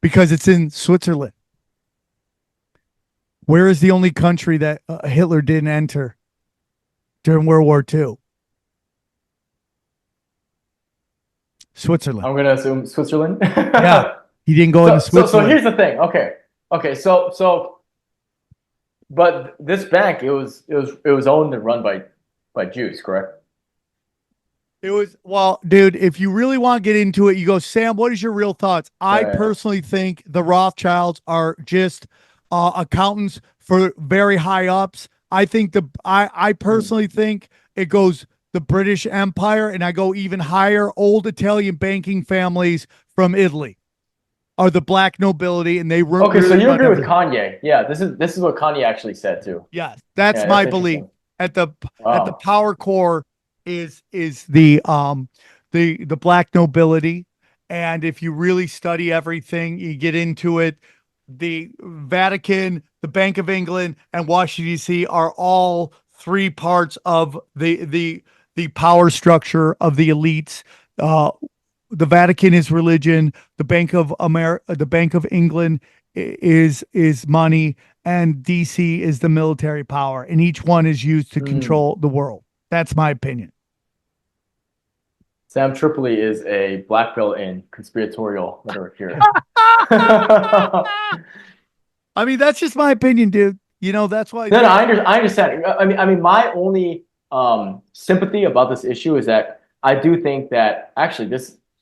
Because it's in Switzerland. Where is the only country that Hitler didn't enter during World War II? Switzerland. I'm going to assume Switzerland. Yeah, he didn't go into Switzerland. So here's the thing. Okay. So, but this bank, it was owned and run by Jews, correct? It was, well, dude, if you really want to get into it, you go, Sam, what is your real thoughts? I personally think the Rothschilds are just accountants for very high ups. I think I personally think it goes the British Empire, and I go even higher, old Italian banking families from Italy are the black nobility, and they were okay. So you agree with Kanye? Yeah, this is what Kanye actually said too. Yes, that's my belief. At the power core is the black nobility, and if you really study everything, you get into it. The Vatican, the Bank of England, and Washington D.C. are all three parts of the power structure of the elites. The Vatican is religion. The Bank of England is money, and DC is the military power, and each one is used to control the world. That's my opinion. SamTripoli is a black belt in conspiratorial rhetoric here. I mean, that's just my opinion, dude. You know, that's why. No, I understand. I mean, my only sympathy about this issue is that I do think that actually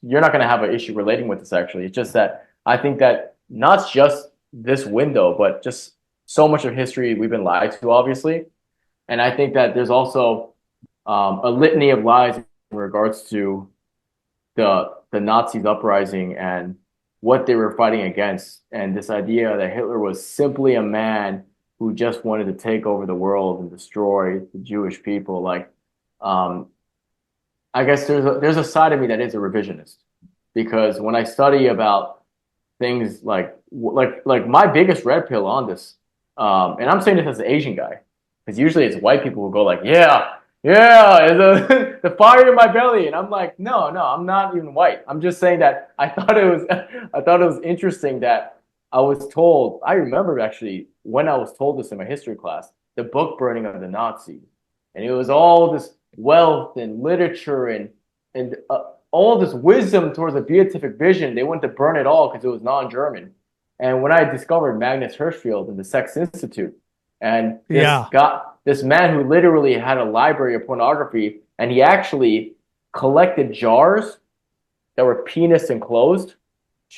you're not going to have an issue relating with this. Actually, it's just that I think that not just this window, but just so much of history we've been lied to, obviously, and I think that there's also a litany of lies in regards to the Nazis uprising and what they were fighting against, and this idea that Hitler was simply a man who just wanted to take over the world and destroy the Jewish people. Like, I guess there's a side of me that is a revisionist, because when I study about things like my biggest red pill on this, and I'm saying this as an Asian guy, because usually it's white people who go like, yeah, the fire in my belly, and I'm like, no, I'm not even white. I'm just saying that I thought it was interesting that I was told. I remember actually when I was told this in my history class, the book burning of the Nazis, and it was all this wealth and literature and all this wisdom towards a beatific vision. They wanted to burn it all because it was non-German. And when I discovered Magnus Hirschfeld and the Sex Institute, and this man who literally had a library of pornography, and he actually collected jars that were penis enclosed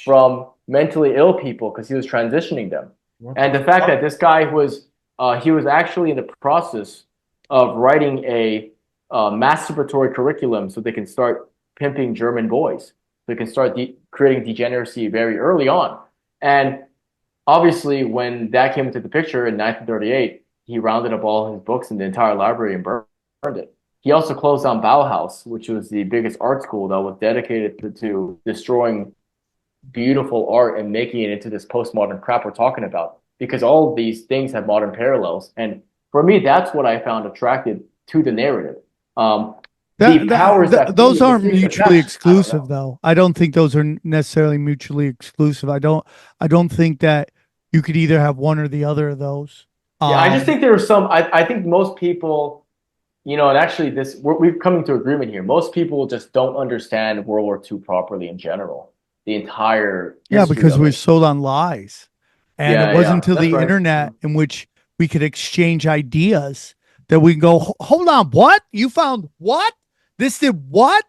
from mentally ill people because he was transitioning them. And the fact that this guy was actually in the process of writing a masturbatory curriculum so they can start pimping German boys, so they can start creating degeneracy very early on. And obviously, when that came into the picture in 1938, he rounded up all his books in the entire library and burned it. He also closed down Bauhaus, which was the biggest art school that was dedicated to destroying beautiful art and making it into this postmodern crap we're talking about, because all of these things have modern parallels. And for me, that's what I found attractive to the narrative. Those aren't mutually exclusive, though. I don't think those are necessarily mutually exclusive. I don't think that you could either have one or the other of those. I just think there are some. I think most people, and actually, we've come to agreement here. Most people just don't understand World War II properly in general. The entire because we're sold on lies, and it wasn't until the internet in which we could exchange ideas that we can go, hold on, what? You found what? This did what?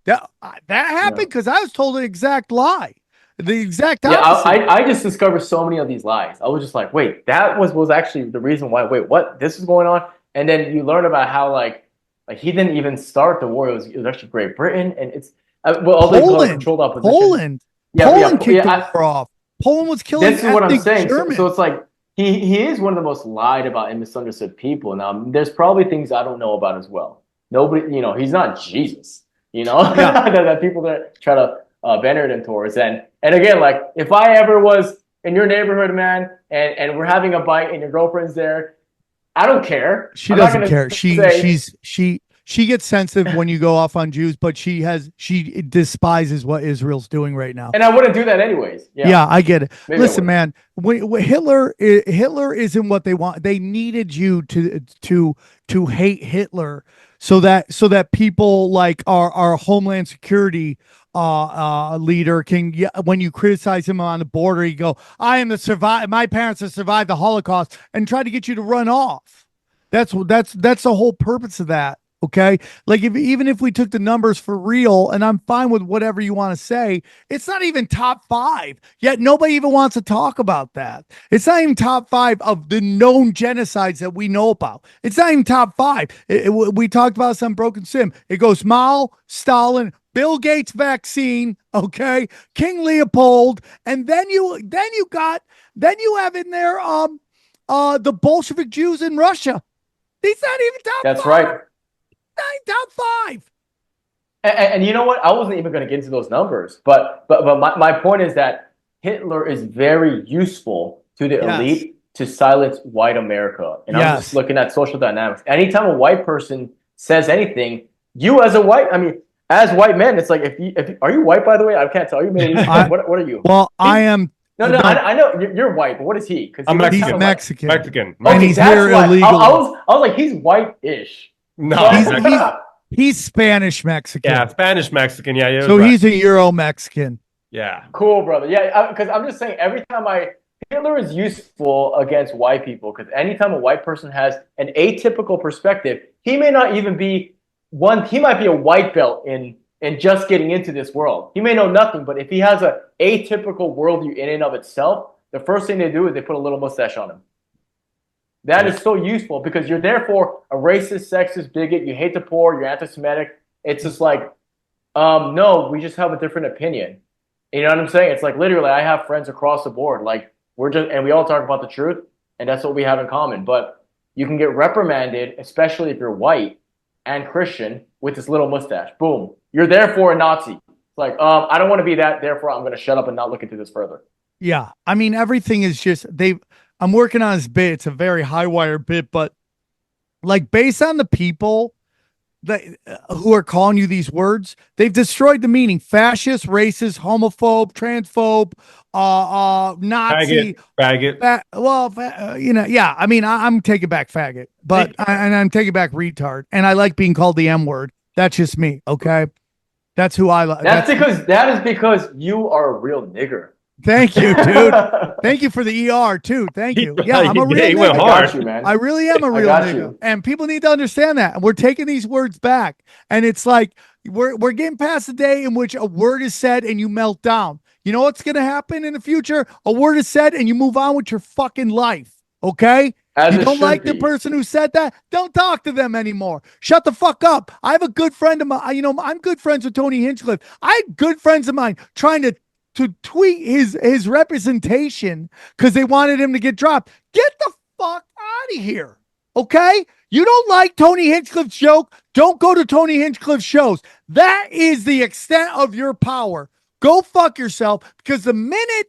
That happened? Because I was told the exact lie. The exact opposite. I just discovered so many of these lies. I was just like, wait, that was actually the reason why. Wait, what? This is going on? And then you learn about how like he didn't even start the war. It was actually Great Britain, and it's Poland controlled opposition. Poland kicked the war off. Poland was killing. This is what I'm saying. So it's like he is one of the most lied about and misunderstood people. Now, there's probably things I don't know about as well. Nobody, he's not Jesus. That people that try to venerate him towards. And again, like if I ever was in your neighborhood, man, and we're having a bite and your girlfriend's there, I don't care. She doesn't care. She gets sensitive when you go off on Jews, but she despises what Israel's doing right now. And I wouldn't do that anyways. Yeah, I get it. Maybe listen, man, Hitler isn't what they want. They needed you to hate Hitler so that people like our Homeland Security leader can, when you criticize him on the border, you go, my parents have survived the Holocaust, and try to get you to run off. That's the whole purpose of that. Okay. Like even if we took the numbers for real, and I'm fine with whatever you want to say, it's not even top 5 yet. Nobody even wants to talk about that. It's not even top 5 of the known genocides that we know about. It's not even top 5. We talked about some broken sim. It goes Mao, Stalin, Bill Gates vaccine. Okay. King Leopold. And then you have in there, the Bolshevik Jews in Russia. He's not even top 5. That's right. Top 5. And you know what? I wasn't even going to get into those numbers, but my point is that Hitler is very useful to the elite to silence white America. And I'm just looking at social dynamics. Anytime a white person says anything, you as white men, it's like if are you white, by the way? I can't tell you. What are you? Well, I am No, I know you're white, but what is he? Because I'm He's Mexican. Mexican. And he's here illegally. I was like, he's white-ish. No, he's Spanish Mexican. yeah, Spanish Mexican. Yeah, so he's a Euro Mexican. Yeah. Cool, brother. Yeah, because I'm just saying, every time Hitler is useful against white people, because anytime a white person has an atypical perspective, he may not even be he might be a white belt in just getting into this world. He may know nothing, but if he has a atypical worldview in and of itself, the first thing they do is they put a little mustache on him. That is so useful because you're therefore a racist, sexist, bigot, you hate the poor, you're anti-Semitic. It's just like, no, we just have a different opinion. You know what I'm saying? It's like literally I have friends across the board. Like and we all talk about the truth, and that's what we have in common. But you can get reprimanded, especially if you're white and Christian, with this little mustache. Boom. You're therefore a Nazi. It's like, I don't want to be that, therefore I'm going to shut up and not look into this further. Yeah. I mean, everything is just I'm working on this bit. It's a very high wire bit, but like based on the people that who are calling you these words, they've destroyed the meaning. Fascist, racist, homophobe, transphobe, Nazi, faggot. Yeah. I mean, I'm taking back faggot, but and I'm taking back retard, and I like being called the M word. That's just me. Okay, that's who I like. That is because you are a real nigger. Thank you, dude. Thank you for the ER too. Thank you. Yeah, I'm a real nigga. Went hard. I got you, man. I really am a real nigga. And people need to understand that. And we're taking these words back. And it's like we're getting past the day in which a word is said and you melt down. You know what's gonna happen in the future? A word is said and you move on with your fucking life. Okay? You don't like the person who said that? Don't talk to them anymore. Shut the fuck up. I have a good friend of mine. I'm good friends with Tony Hinchcliffe. I had good friends of mine trying to tweet his representation because they wanted him to get dropped. Get the fuck out of here. Okay? You don't like Tony Hinchcliffe's joke? Don't go to Tony Hinchcliffe's shows. That is the extent of your power. Go fuck yourself, because the minute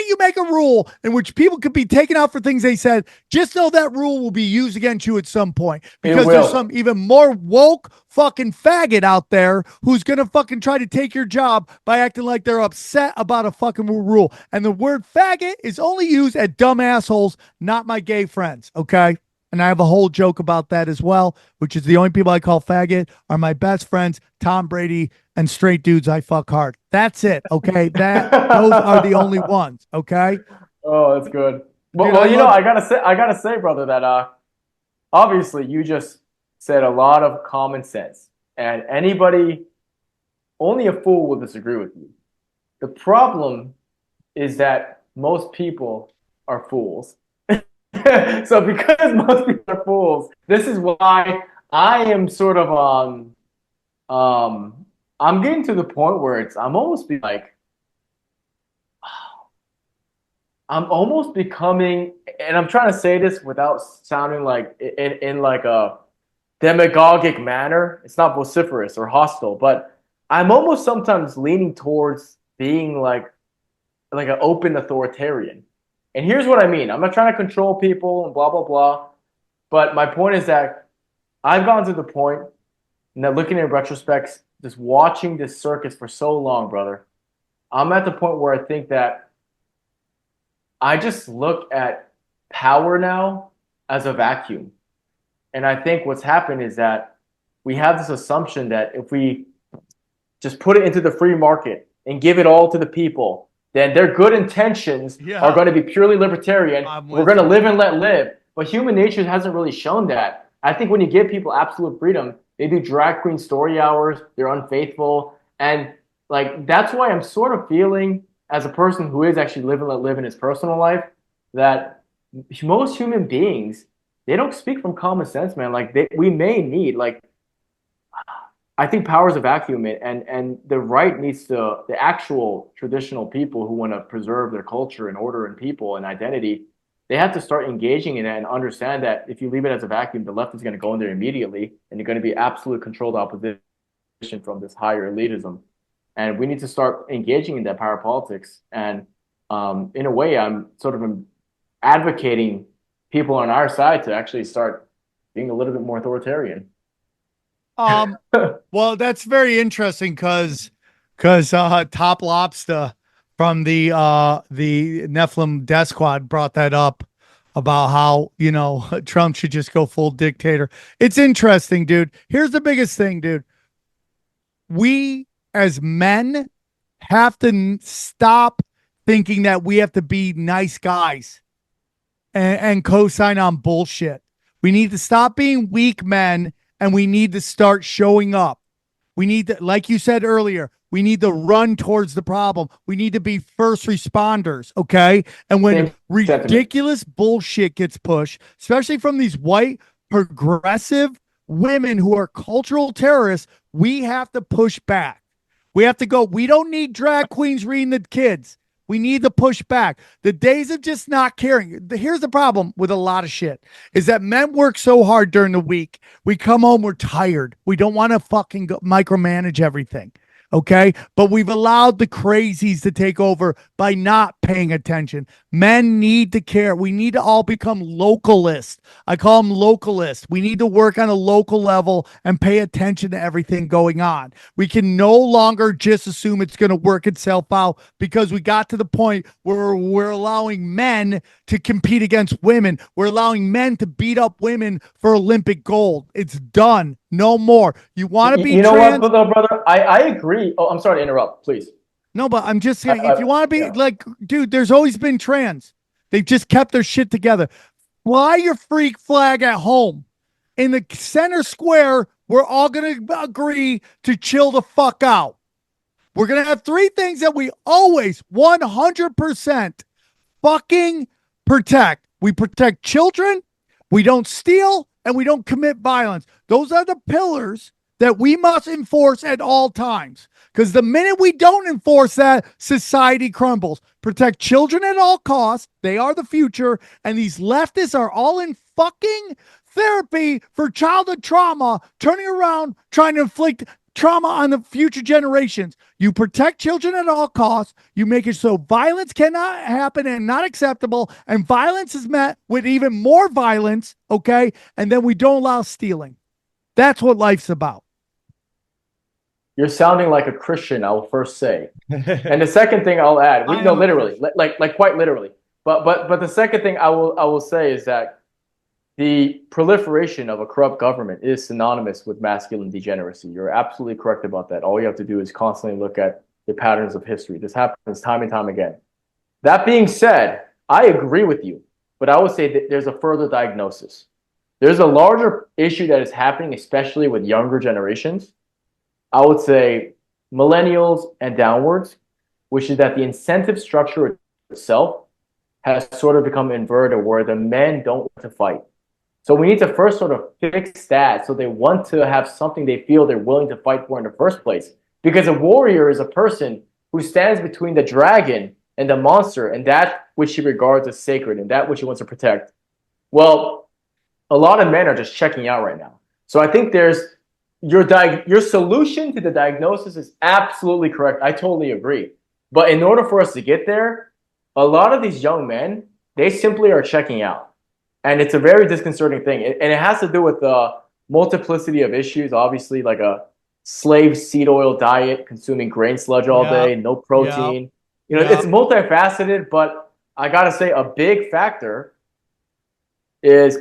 you make a rule in which people could be taken out for things they said, just know that rule will be used against you at some point, because there's some even more woke fucking faggot out there who's going to fucking try to take your job by acting like they're upset about a fucking rule. And the word faggot is only used at dumb assholes, not my gay friends. Okay. And I have a whole joke about that as well, which is the only people I call faggot are my best friends, Tom Brady, and straight dudes I fuck hard. That's it. Okay. Those are the only ones. Okay. Oh, that's good. But I gotta say, brother, that obviously you just said a lot of common sense, and only a fool will disagree with you. The problem is that most people are fools. So because most people are fools, this is why I am sort of I'm getting to the point where I'm almost becoming, and I'm trying to say this without sounding like in like a demagogic manner. It's not vociferous or hostile, but I'm almost sometimes leaning towards being like an open authoritarian. And here's what I mean. I'm not trying to control people and blah, blah, blah. But my point is that I've gotten to the point, now looking in retrospect, just watching this circus for so long, brother, I'm at the point where I think that I just look at power now as a vacuum. And I think what's happened is that we have this assumption that if we just put it into the free market and give it all to the people, then their good intentions are going to be purely libertarian. We're going to live and let live. But human nature hasn't really shown that. I think when you give people absolute freedom, they do drag queen story hours, they're unfaithful. And like that's why I'm sort of feeling, as a person who is actually live and let live in his personal life, that most human beings, they don't speak from common sense, man. Like we may need, like, I think power is a vacuum, and the right needs to, the actual traditional people who want to preserve their culture and order and people and identity, they have to start engaging in it and understand that if you leave it as a vacuum, the left is going to go in there immediately, and you're going to be absolute controlled opposition from this higher elitism. And we need to start engaging in that power politics. And in a way, I'm sort of advocating people on our side to actually start being a little bit more authoritarian. Well, that's very interesting because Top Lobster from the Nephilim Death Squad brought that up about how, Trump should just go full dictator. It's interesting, dude. Here's the biggest thing, dude. We as men have to stop thinking that we have to be nice guys and co-sign on bullshit. We need to stop being weak men, and we need to start showing up. We need to, like you said earlier, we need to run towards the problem. We need to be first responders, okay? And when ridiculous bullshit gets pushed, especially from these white progressive women who are cultural terrorists, we have to push back. We have to go, we don't need drag queens reading the kids. We need to push back. The days of just not caring. Here's the problem with a lot of shit is that men work so hard during the week. We come home, we're tired. We don't want to fucking micromanage everything. Okay. But we've allowed the crazies to take over by not paying attention. Men need to care. We need to all become localists. I call them localists. We need to work on a local level and pay attention to everything going on. We can no longer just assume it's going to work itself out because we got to the point where we're allowing men to compete against women. We're allowing men to beat up women for Olympic gold. It's done. No more. You want to be trans? What, brother? I agree. Oh, I'm sorry to interrupt. Please. No, but I'm just saying, if you want to be like, dude, there's always been trans. They've just kept their shit together. Fly your freak flag at home. In the center square, we're all going to agree to chill the fuck out. We're going to have three things that we always 100% fucking protect. We protect children, we don't steal, and we don't commit violence. Those are the pillars that we must enforce at all times. Because the minute we don't enforce that, society crumbles. Protect children at all costs. They are the future. And these leftists are all in fucking therapy for childhood trauma, turning around, trying to inflict trauma on the future generations. You protect children at all costs. You make it so violence cannot happen and not acceptable. And violence is met with even more violence, okay? And then we don't allow stealing. That's what life's about. You're sounding like a Christian, I will first say. And the second thing I'll add, literally, like quite literally. But the second thing I will say is that the proliferation of a corrupt government is synonymous with masculine degeneracy. You're absolutely correct about that. All you have to do is constantly look at the patterns of history. This happens time and time again. That being said, I agree with you, but I would say that there's a further diagnosis. There's a larger issue that is happening, especially with younger generations. I would say millennials and downwards, which is that the incentive structure itself has sort of become inverted where the men don't want to fight. So we need to first sort of fix that so they want to have something they feel they're willing to fight for in the first place. Because a warrior is a person who stands between the dragon and the monster and that which he regards as sacred and that which he wants to protect. Well, a lot of men are just checking out right now. So I think there's your solution to the diagnosis is absolutely correct. I totally agree. But in order for us to get there, a lot of these young men, they simply are checking out. And it's a very disconcerting thing. And it has to do with the multiplicity of issues, obviously, like a slave seed oil diet, consuming grain sludge all day, no protein. It's multifaceted, but I got to say a big factor is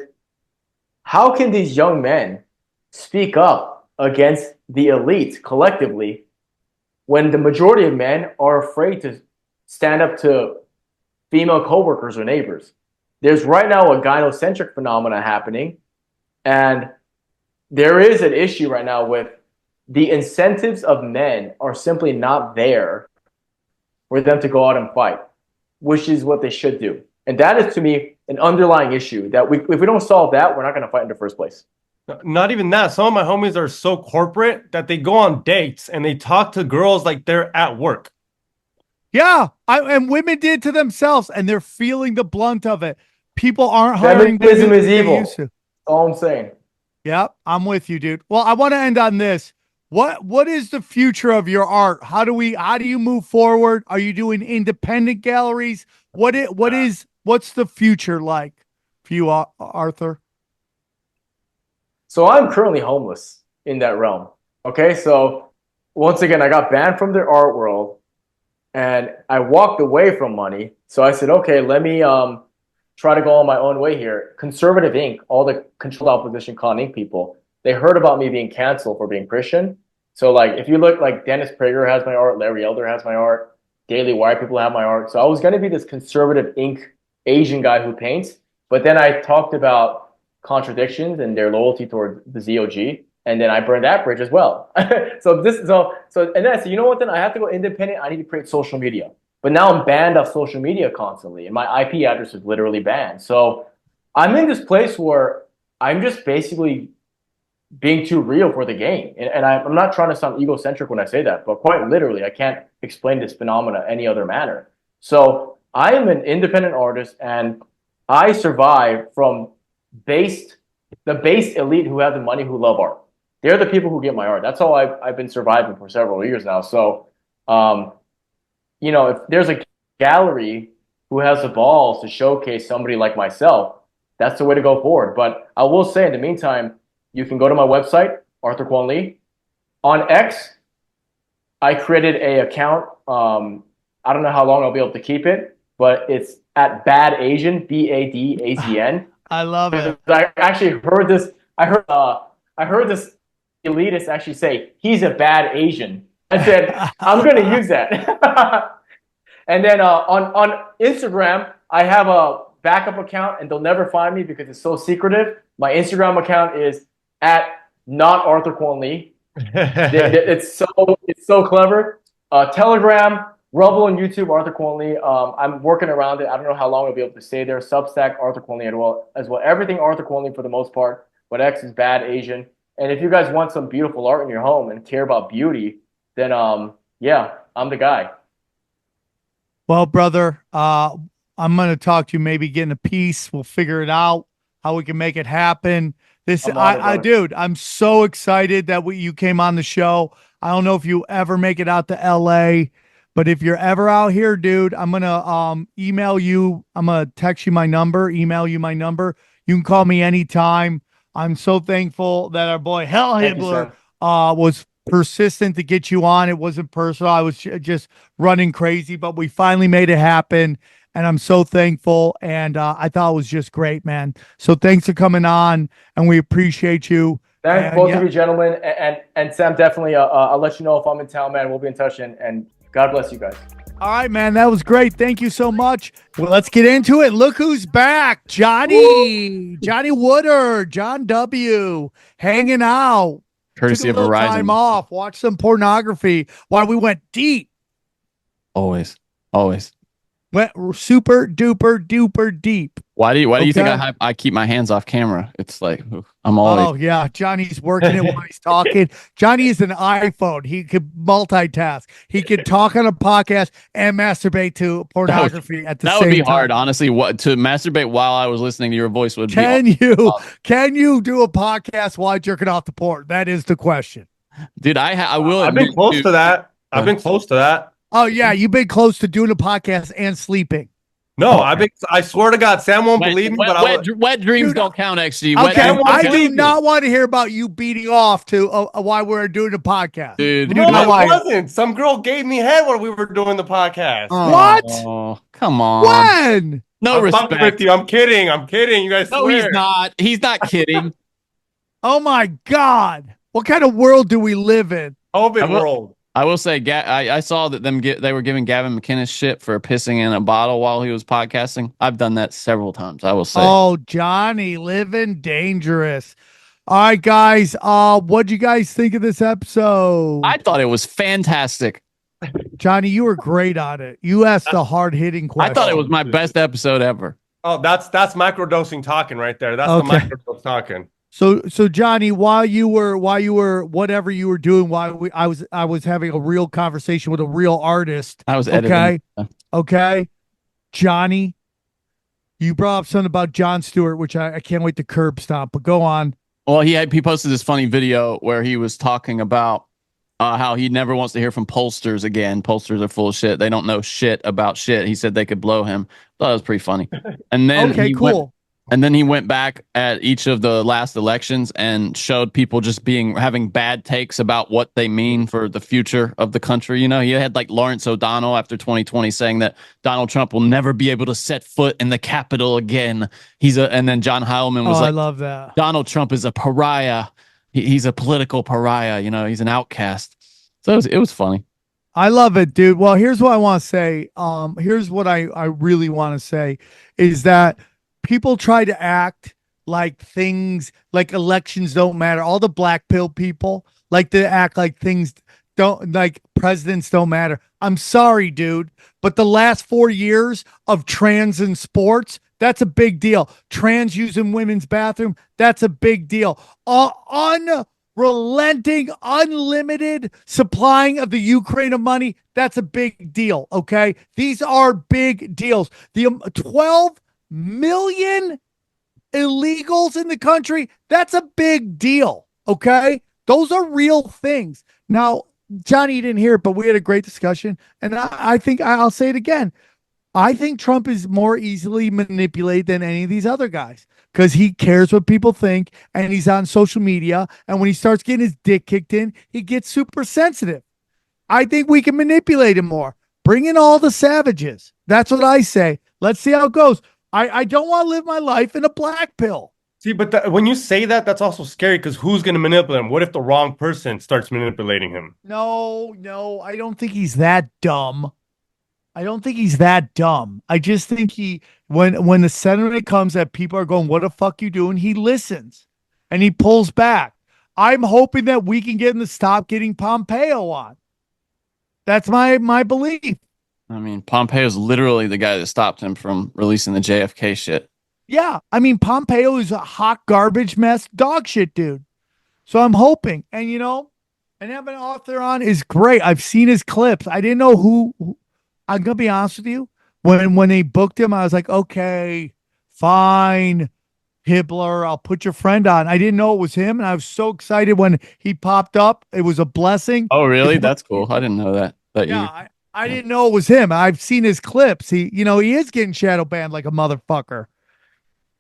how can these young men speak up against the elite collectively when the majority of men are afraid to stand up to female coworkers or neighbors? There's right now a gynocentric phenomena happening, and there is an issue right now with the incentives of men are simply not there for them to go out and fight, which is what they should do. And that is, to me, an underlying issue that if we don't solve that, we're not going to fight in the first place. Not even that. Some of my homies are so corporate that they go on dates and they talk to girls like they're at work. Yeah, and women did to themselves, and they're feeling the blunt of it. People aren't hiring. Feminism is evil. That's all I'm saying. Yeah, I'm with you, dude. Well, I want to end on this. What is the future of your art? How do you move forward? Are you doing independent galleries? What's the future like for you, Arthur? So I'm currently homeless in that realm. Okay, so once again, I got banned from the art world. and I walked away from money. So I said, okay, let me try to go on my own way here. Conservative Inc., all the controlled opposition Con Inc. people, they heard about me being canceled for being Christian. So like, if you look, like Dennis Prager has my art, Larry Elder has my art, Daily Wire people have my art. So I was going to be this Conservative Inc. Asian guy who paints, but then I talked about contradictions and their loyalty toward the ZOG, and then I burned that bridge as well. So and then I said, you know what? Then I have to go independent. I need to create social media. But now I'm banned off social media constantly, and my IP address is literally banned. So I'm in this place where I'm just basically being too real for the game. And I'm not trying to sound egocentric when I say that, but quite literally, I can't explain this phenomena any other manner. So I am an independent artist, and I survive from the base elite who have the money, who love art. They're the people who get my art. That's how I've been surviving for several years now. So, if there's a gallery who has the balls to showcase somebody like myself, that's the way to go forward. But I will say, in the meantime, you can go to my website, Arthur Kwon Lee. On X, I created a account. I don't know how long I'll be able to keep it, but it's at Bad Asian, BADAZN. I love it. I actually heard this. I heard this elitist actually say he's a bad Asian. I said I'm going to use that. And then on Instagram, I have a backup account, and they'll never find me because it's so secretive. My Instagram account is at not Arthur Kwon Lee. It's so clever. Telegram, Rumble, and YouTube, Arthur Kwon Lee. I'm working around it. I don't know how long I'll be able to stay there. Substack, Arthur Kwon Lee as well. Everything Arthur Kwon Lee for the most part. But X is Bad Asian. And if you guys want some beautiful art in your home and care about beauty, then yeah, I'm the guy. Well, brother, I'm going to talk to you, maybe getting a piece. We'll figure it out, how we can make it happen. Dude, I'm so excited that you came on the show. I don't know if you ever make it out to LA, but if you're ever out here, dude, I'm going to email you. I'm going to text you my number, email you my number. You can call me anytime. I'm so thankful that our boy Hell Hibbler was persistent to get you on. It wasn't personal. I was just running crazy, but we finally made it happen. And I'm so thankful. And I thought it was just great, man. So thanks for coming on, and we appreciate you. Thanks, both of you gentlemen. And Sam, definitely, I'll let you know if I'm in town, man. We'll be in touch, and God bless you guys. All right, man. That was great. Thank you so much. Well, let's get into it. Look who's back. Johnny Woodard, John W. hanging out. Courtesy Took of a little Verizon. time off. Watch some pornography while we went deep. Always. Went super duper deep. Why do you think I keep my hands off camera? It's like I'm always. Oh yeah, Johnny's working it while he's talking. Johnny is an iPhone. He could multitask. He could talk on a podcast and masturbate to pornography at the same time. That would be hard, honestly. What to masturbate while I was listening to your voice would be. Can you do a podcast while jerking off the porn? That is the question. Dude, I will. I've been close to that. I've been close to that. Oh yeah, you've been close to doing a podcast and sleeping. No, I swear to God, Sam won't believe me. Wet dreams don't count, XG. Okay, I do not want to hear about you beating off to why we're doing the podcast. Dude, no, I wasn't. Some girl gave me head while we were doing the podcast. What? Oh, come on. When? No respect. With you. I'm kidding. You guys no, swear. he's not. He's not kidding. Oh my God. What kind of world do we live in? Open world. I will say, I saw that they were giving Gavin McInnes shit for pissing in a bottle while he was podcasting. I've done that several times, I will say. Oh, Johnny, living dangerous. All right, guys. What'd you guys think of this episode? I thought it was fantastic. Johnny, you were great on it. You asked a hard-hitting question. I thought it was my best episode ever. Oh, that's microdosing talking right there. That's the microdose talking. So Johnny, while you were whatever you were doing, while I was having a real conversation with a real artist. I was editing. Okay. Johnny, you brought up something about Jon Stewart, which I can't wait to curb stomp, but go on. Well, he posted this funny video where he was talking about how he never wants to hear from pollsters again. Pollsters are full of shit. They don't know shit about shit. He said they could blow him. Thought it was pretty funny. And then okay, cool. And then he went back at each of the last elections and showed people just having bad takes about what they mean for the future of the country. You know, he had like Lawrence O'Donnell after 2020 saying that Donald Trump will never be able to set foot in the Capitol again. And then John Heilman was I love that. Donald Trump is a pariah. He's a political pariah. You know, he's an outcast. So it was funny. I love it, dude. Well, here's what I want to say. Here's what I really want to say is that people try to act like things like elections don't matter. All the black pill people like to act like things don't, like presidents don't matter. I'm sorry, dude, but the last 4 years of trans in sports, that's a big deal. Trans using women's bathroom, that's a big deal. Unrelenting, unlimited supplying of the Ukraine of money, that's a big deal, okay? These are big deals. The 12 million illegals in the country, that's a big deal, okay? Those are real things. Now, Johnny, you didn't hear it, but we had a great discussion, and I think I'll say it again. I think Trump is more easily manipulated than any of these other guys because he cares what people think, and he's on social media, and when he starts getting his dick kicked in, he gets super sensitive. I think we can manipulate him more. Bring in all the savages. That's what I say. Let's see how it goes. I don't want to live my life in a black pill. See, but when you say that, that's also scary because who's going to manipulate him? What if the wrong person starts manipulating him? No, I don't think he's that dumb. I just think when the sentiment comes that people are going, what the fuck you doing? He listens and he pulls back. I'm hoping that we can get him to stop getting Pompeo on. That's my belief. I mean, Pompeo's literally the guy that stopped him from releasing the JFK shit. Yeah, I mean, Pompeo is a hot garbage mess, dog shit, dude. So I'm hoping, and and having Arthur on is great. I've seen his clips. I didn't know who I'm gonna be honest with you. When they booked him, I was like, okay, fine, Hibbler, I'll put your friend on. I didn't know it was him, and I was so excited when he popped up. It was a blessing. Oh, really? That's cool. I didn't know that. I didn't know it was him. I've seen his clips. He is getting shadow banned like a motherfucker.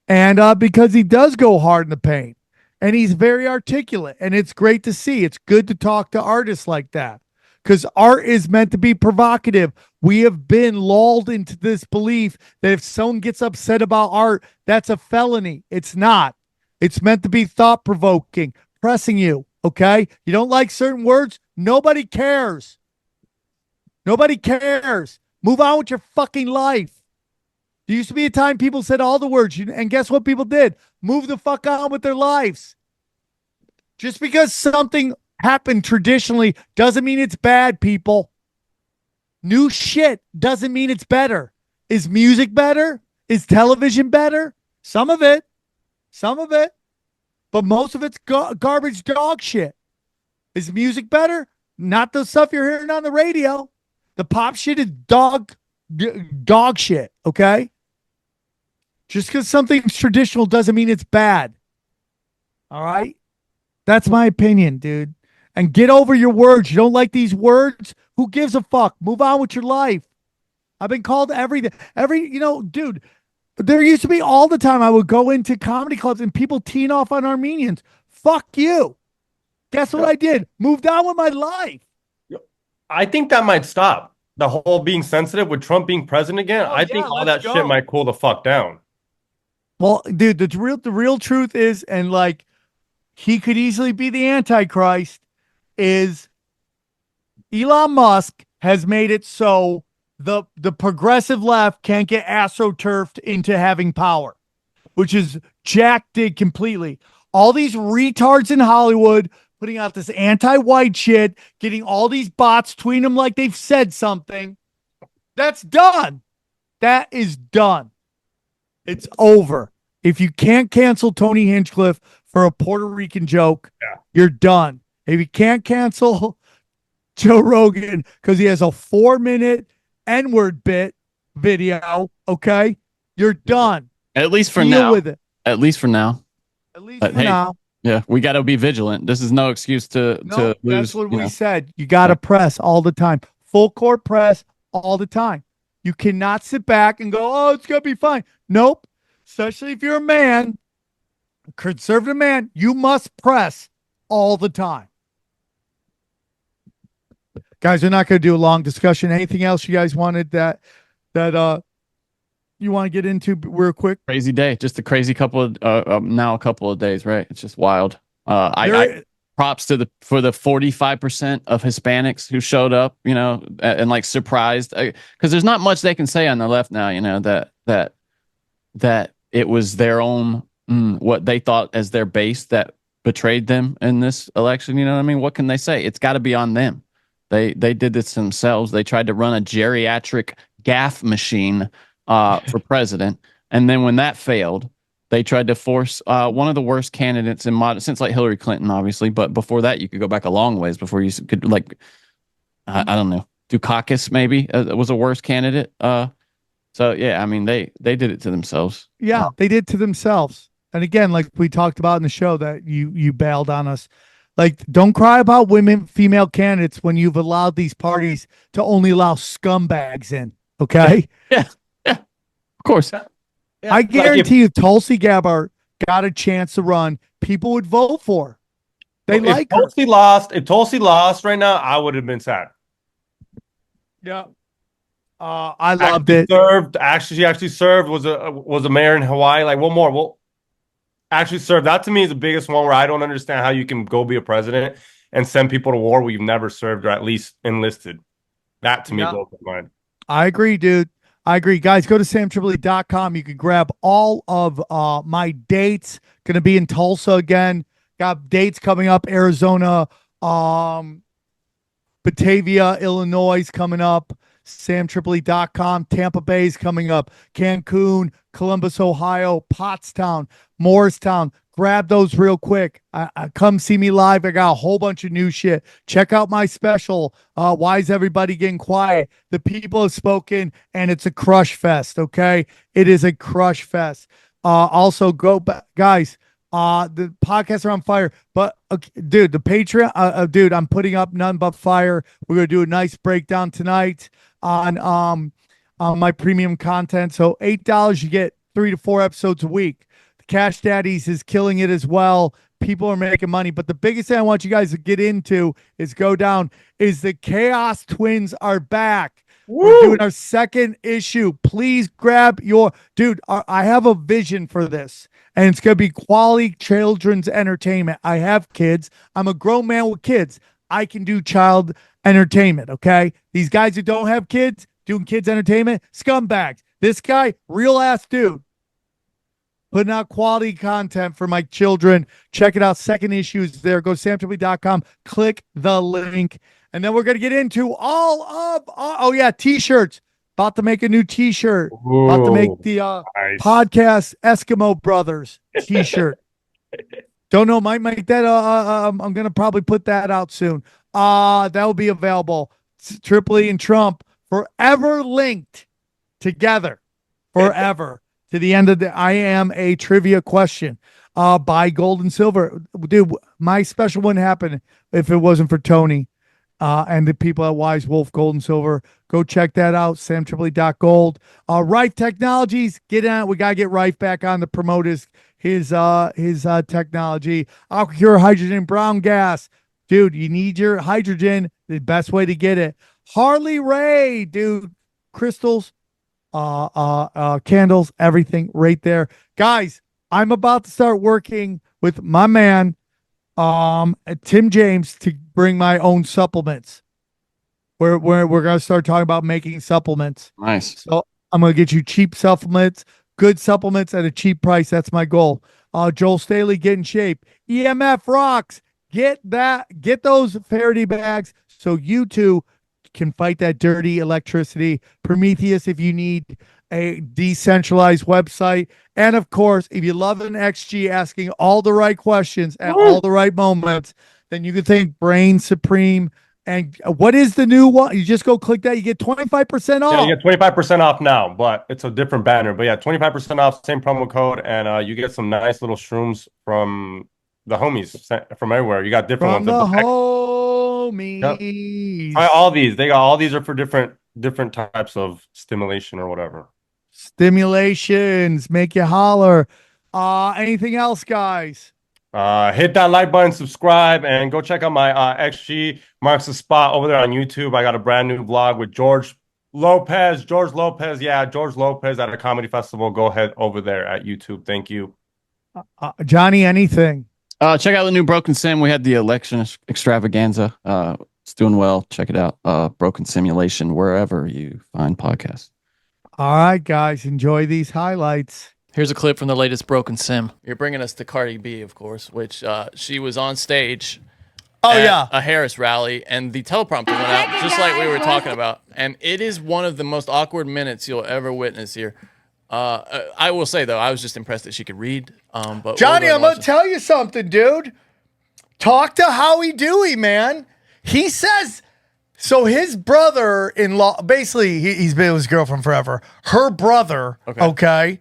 And because he does go hard in the paint, and he's very articulate, and it's great to see. It's good to talk to artists like that because art is meant to be provocative. We have been lulled into this belief that if someone gets upset about art, that's a felony. It's not. It's meant to be thought-provoking, pressing you, okay? You don't like certain words? Nobody cares. Nobody cares. Move on with your fucking life. There used to be a time people said all the words, and guess what people did? Move the fuck on with their lives. Just because something happened traditionally doesn't mean it's bad, people. New shit doesn't mean it's better. Is music better? Is television better? Some of it. But most of it's garbage dog shit. Is music better? Not the stuff you're hearing on the radio. The pop shit is dog shit, okay? Just because something's traditional doesn't mean it's bad. All right? That's my opinion, dude. And get over your words. You don't like these words? Who gives a fuck? Move on with your life. I've been called everything. Dude, there used to be all the time I would go into comedy clubs and people teeing off on Armenians. Fuck you. Guess what I did? Moved on with my life. I think that might stop. The whole being sensitive with Trump being president again. I think all that shit might cool the fuck down. Well, dude, the real truth is, and like he could easily be the Antichrist, is Elon Musk has made it so the progressive left can't get astroturfed into having power, which is Jack did completely. All these retards in Hollywood putting out this anti-white shit, getting all these bots tweeting them like they've said something. That's done. That is done. It's over. If you can't cancel Tony Hinchcliffe for a Puerto Rican joke, you're done. If you can't cancel Joe Rogan because he has a 4-minute N-word bit video, okay, you're done. At least for Deal now. with it. At least for now. At least for now. Yeah, we got to be vigilant. This is no excuse to lose. That's what we said. You got to press all the time. Full court press all the time. You cannot sit back and go, oh, it's going to be fine. Nope. especially if you're a man, conservative man, you must press all the time. Guys, we're not going to do a long discussion. Anything else you guys wanted that you want to get into real quick? Crazy day. Just a crazy couple of now a couple of days, right? It's just wild. I props to for the 45% of Hispanics who showed up, you know, and like surprised, because there's not much they can say on the left now, you know, that it was their own what they thought as their base that betrayed them in this election. You know what I mean? What can they say? It's got to be on them. They did this themselves. They tried to run a geriatric gaff machine for president, and then when that failed, they tried to force one of the worst candidates in modern, since like Hillary Clinton, obviously, but before that, you could go back a long ways before you could like I don't know, Dukakis maybe was a worse candidate. So yeah, I mean they did it to themselves. Yeah, they did to themselves. And again, like we talked about in the show that you bailed on us. Like, don't cry about female candidates when you've allowed these parties to only allow scumbags in. Okay. Yeah. Of course. Yeah. I guarantee you, Tulsi Gabbard got a chance to run. People would vote for her. They like her. If Tulsi lost right now, I would have been sad. Yeah. I loved it. She actually served, was a mayor in Hawaii. Like, what more? Well, actually served. That to me is the biggest one where I don't understand how you can go be a president and send people to war where you've never served or at least enlisted. That to me blows my mind. I agree, dude. I agree. Guys, go to SamTripoli.com. You can grab all of my dates. Going to be in Tulsa again. Got dates coming up. Arizona, Batavia, Illinois coming up. SamTripoli.com. Tampa Bay is coming up. Cancun, Columbus, Ohio, Pottstown, Morristown. Grab those real quick. Come see me live. I got a whole bunch of new shit. Check out my special. Why is everybody getting quiet? The people have spoken, and it's a crush fest. Okay, it is a crush fest. Also, go back, guys. The podcasts are on fire, but dude, the Patreon, dude, I'm putting up none but fire. We're gonna do a nice breakdown tonight on my premium content. So $8, you get 3 to 4 episodes a week. The Cash Daddies is killing it as well. People are making money, but the biggest thing I want you guys to get into is the Chaos Twins are back. Woo! We're doing our second issue. Please grab your dude. I have a vision for this, and it's going to be quality children's entertainment. I have kids. I'm a grown man with kids. I can do child entertainment. Okay. These guys who don't have kids doing kids entertainment, scumbags. This guy, real ass dude, putting out quality content for my children. Check it out. Second issue is there. Go to SamTripoli.com. Click the link. And then we're going to get into t-shirts. About to make a new t-shirt. Ooh, about to make the nice. podcast Eskimo Brothers t-shirt. Don't know. Might make that. I'm going to probably put that out soon. That will be available. Tripoli and Trump forever linked together. Forever. To the end of the I am a trivia question. Buy gold and silver. Dude, my special wouldn't happen if it wasn't for Tony. And the people at Wise Wolf Gold and Silver. Go check that out. SamTripoli.gold. Rife Technologies. Get on. We gotta get Rife back on to promote his technology. Alcure Hydrogen Brown Gas. Dude, you need your hydrogen. The best way to get it. Harley Ray, dude. Crystals, candles, everything right there. Guys, I'm about to start working with my man Tim James to bring my own supplements. We're gonna start talking about making supplements. Nice. So I'm gonna get you cheap supplements, good supplements at a cheap price. That's my goal. Joel Staley, get in shape. EMF rocks. Get those Faraday bags so you too can fight that dirty electricity. Prometheus, if you need a decentralized website. And of course, if you love an XG asking all the right questions at all the right moments, then you can think Brain Supreme. And what is the new one? You just go click that. You get 25% off. Yeah, you get 25% off now, but it's a different banner. But yeah, 25% off, same promo code. And you get some nice little shrooms from the homies from everywhere. You got different from ones. The homies. Yep. Try all these. All these are for different types of stimulation or whatever. Stimulations make you holler. Anything else, guys? Hit that like button, subscribe, and go check out my XG Marks the Spot over there on YouTube. I got a brand new vlog with George Lopez. George Lopez at a comedy festival. Go ahead over there at YouTube. Thank you. Johnny, anything? Check out the new Broken Sim. We had the election extravaganza. It's doing well. Check it out. Broken Simulation, wherever you find podcasts. All right, guys, enjoy these highlights. Here's a clip from the latest Broken Sim. You're bringing us to Cardi B, of course, which she was on stage at a Harris rally, and the teleprompter went out, just like we were talking about. And it is one of the most awkward minutes you'll ever witness here. I will say, though, I was just impressed that she could read. But Johnny, I'm going to tell you something, dude. Talk to Howie Dewey, man. He says... So his brother-in-law, basically, he's been with his girlfriend forever. Her brother, okay,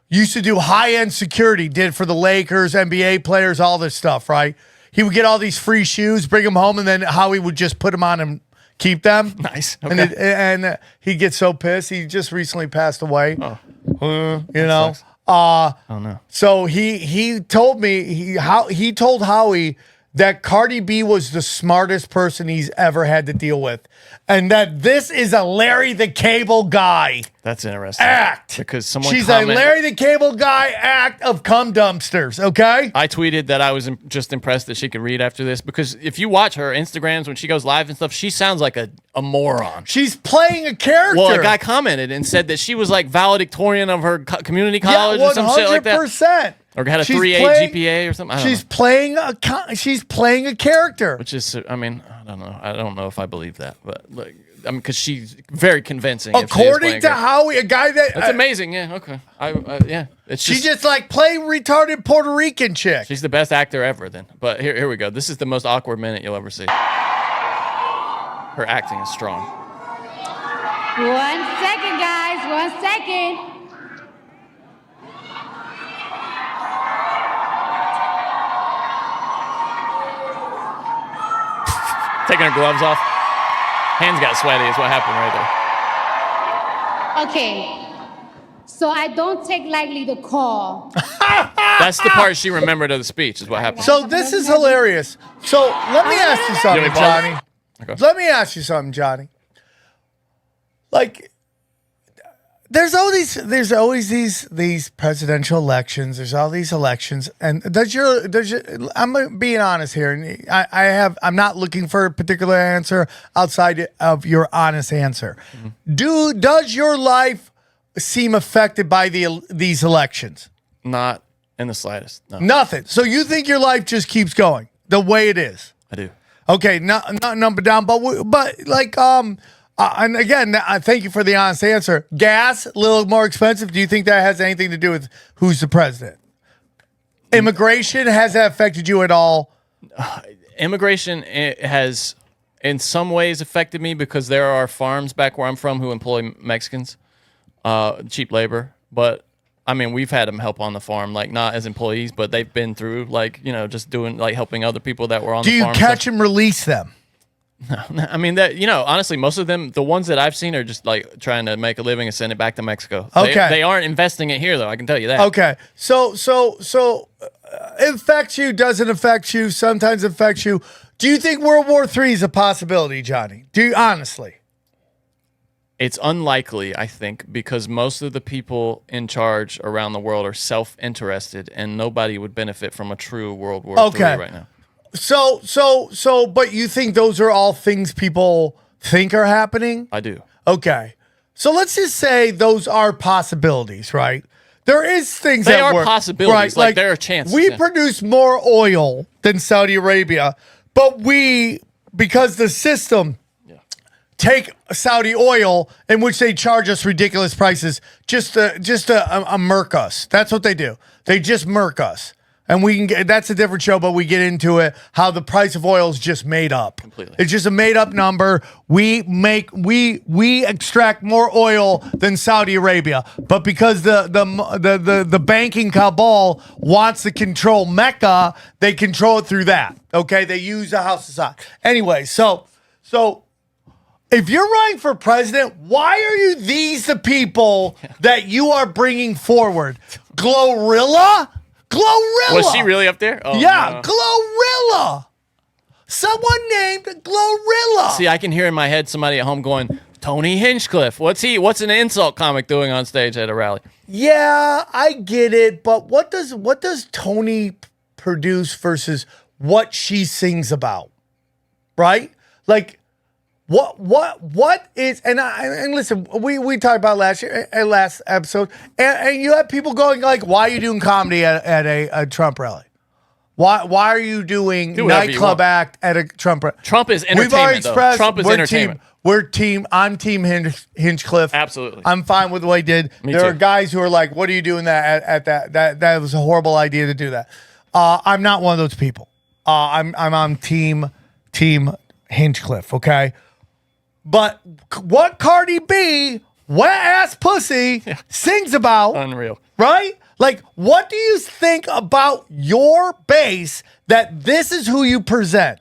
used to do high-end security, did for the Lakers, NBA players, all this stuff, right? He would get all these free shoes, bring them home, and then Howie would just put them on and keep them. Nice. Okay. And he'd get so pissed. He just recently passed away. Oh. You know? Oh, no. So he told me, he told Howie that Cardi B was the smartest person he's ever had to deal with. And that this is a Larry the Cable Guy That's interesting. act. Because someone She's a Larry the Cable Guy act of cum dumpsters, okay? I tweeted that I was just impressed that she could read after this, because if you watch her Instagrams when she goes live and stuff, she sounds like a moron. She's playing a character. Well, a guy commented and said that she was like valedictorian of her community college or some shit like that. 100%. Or had a 3.8 GPA or something. She's playing a character. Which is, I mean, I don't know. I don't know if I believe that, but like, I mean, because she's very convincing. According to Howie, a guy that's amazing. Yeah, okay. Yeah, it's she just like play retarded Puerto Rican chick. She's the best actor ever. Then, but here we go. This is the most awkward minute you'll ever see. Her acting is strong. 1 second, guys. 1 second. Taking her gloves off. Hands got sweaty is what happened right there. Okay. So I don't take lightly the call. That's the part she remembered of the speech is what happened. So this is hilarious. So let me ask you something, Johnny. Okay. Let me ask you something, Johnny. Like, there's always these presidential elections. There's all these elections, and I'm being honest here, and I'm not looking for a particular answer outside of your honest answer. Mm-hmm. Does your life seem affected by these elections? Not in the slightest. No. Nothing. So you think your life just keeps going the way it is? I do. Okay, not number down, but like and again, thank you for the honest answer. Gas, a little more expensive. Do you think that has anything to do with who's the president? Immigration, has that affected you at all? Immigration has, in some ways, affected me because there are farms back where I'm from who employ Mexicans, cheap labor. But I mean, we've had them help on the farm, like not as employees, but they've been through, like, you know, just doing, like, helping other people that were on the farm. Do you catch and release them? No, I mean, that, you know, honestly, most of them, the ones that I've seen, are just like trying to make a living and send it back to Mexico. Okay, they aren't investing it here, though. I can tell you that. Okay, so it affects you, doesn't affect you, sometimes affects you. Do you think World War III is a possibility, Johnny? Do you honestly? It's unlikely, I think, because most of the people in charge around the world are self-interested, and nobody would benefit from a true World War III right now. So, but you think those are all things people think are happening? I do. Okay. So let's just say those are possibilities, right? There is things they that are work, possibilities. Right? Like there are chances. We produce more oil than Saudi Arabia, but because the system take Saudi oil, in which they charge us ridiculous prices just to murk us. That's what they do. They just murk us. And we can get, that's a different show, but we get into it, how the price of oil is just made up. Completely. It's just a made up number. We extract more oil than Saudi Arabia. But because the banking cabal wants to control Mecca, they control it through that. Okay? They use the House of Saud. Anyway, so If you're running for president, why are you the people that you are bringing forward? Glorilla? Was she really up there? Oh, yeah, no. Glorilla. Someone named Glorilla. See, I can hear in my head somebody at home going, Tony Hinchcliffe. What's an insult comic doing on stage at a rally? Yeah, I get it, but what does Tony produce versus what she sings about? Right? Like what is and listen, we talked about last episode, and you have people going like, why are you doing comedy at a Trump rally? Why are you doing nightclub act at a Trump rally? Trump is entertainment. We've already expressed Trump is entertainment. I'm team Hinchcliffe. Absolutely. I'm fine with what he did. There are guys who are like, what are you doing at that? That was a horrible idea to do that. I'm not one of those people. I'm on team Hinchcliffe, okay? But what Cardi B, wet ass pussy, sings about, unreal, right? Like, what do you think about your base that this is who you present?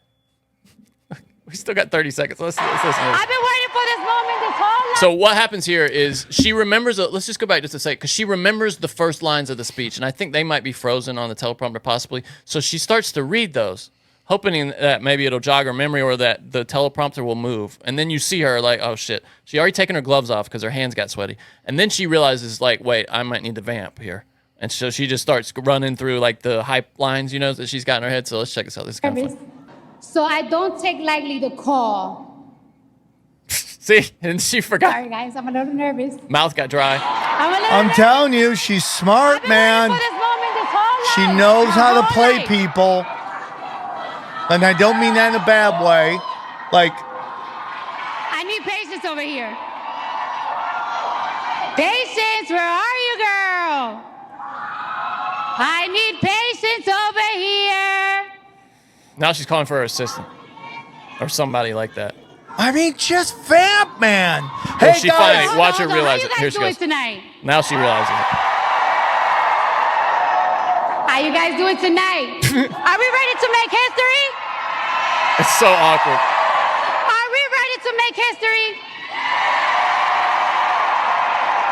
We still got 30 seconds. Let's listen. I've been waiting for this moment this whole life. So what happens here is she remembers, let's just go back just a second, because she remembers the first lines of the speech, and I think they might be frozen on the teleprompter possibly. So she starts to read those, hoping that maybe it'll jog her memory or that the teleprompter will move. And then you see her like, oh shit. She already taken her gloves off because her hands got sweaty. And then she realizes like, wait, I might need the vamp here. And so she just starts running through like the hype lines, that she's got in her head. So let's check this out. This is kind of fun. So I don't take lightly the call. See, and she forgot. Sorry guys, I'm a little nervous. Mouth got dry. I'm telling you, she's smart, man. She knows how to play people. And I don't mean that in a bad way. Like, I need patience over here. Patience, where are you, girl? I need patience over here. Now she's calling for her assistant or somebody like that. I mean, just vamp, man. Hey, she guys. Finally, watch her realize it. Here she goes. Tonight? Now she realizes it. How you guys doing tonight? Are we ready to make history? It's so awkward. Are we ready to make history?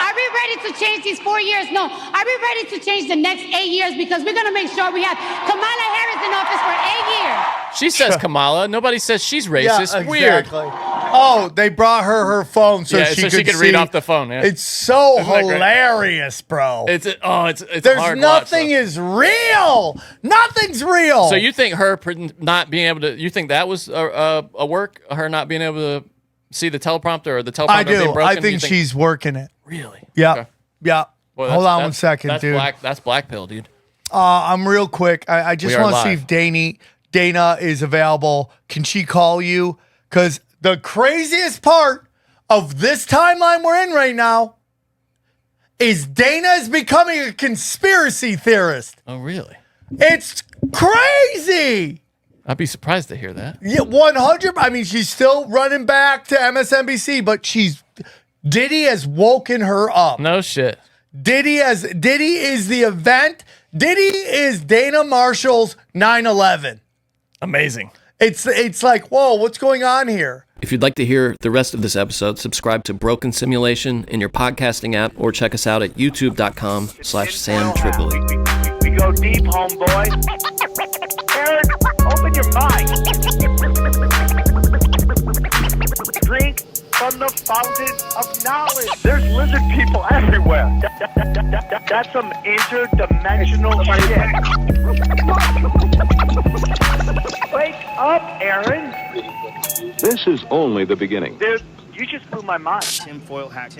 Are we ready to change these 4 years? No. Are we ready to change the next 8 years? Because we're going to make sure we have Kamala Harris in office for 8 years. She says Kamala. Nobody says she's racist. Yeah, exactly. Weird. Oh, they brought her phone so she could read off the phone. Yeah. It's so hilarious, bro. It's There's hard nothing watch, is real. Nothing's real. So you think her not being able to? You think that was a work? Her not being able to see the teleprompter or the teleprompter I do. being broken? I think she's working it. Really? Yeah. Okay. Yeah. Boy, Hold on 1 second, dude. That's black pill, dude. I'm real quick. I just want to see if Dana is available. Can she call you? Because the craziest part of this timeline we're in right now is Dana is becoming a conspiracy theorist. Oh, really? It's crazy. I'd be surprised to hear that. Yeah, 100. I mean, she's still running back to MSNBC, but Diddy has woken her up. No shit. Diddy is the event. Diddy is Dana Marshall's 9/11. Amazing. It's like, whoa, what's going on here? If you'd like to hear the rest of this episode, subscribe to Broken Simulation in your podcasting app or check us out at youtube.com/SamTripoli. We go deep, homeboy. Aaron, open your mind. Drink from the fountain of knowledge. There's lizard people everywhere. That's some interdimensional shit. Wake up, Aaron. This is only the beginning. Dude, you just blew my mind. Tinfoil hat.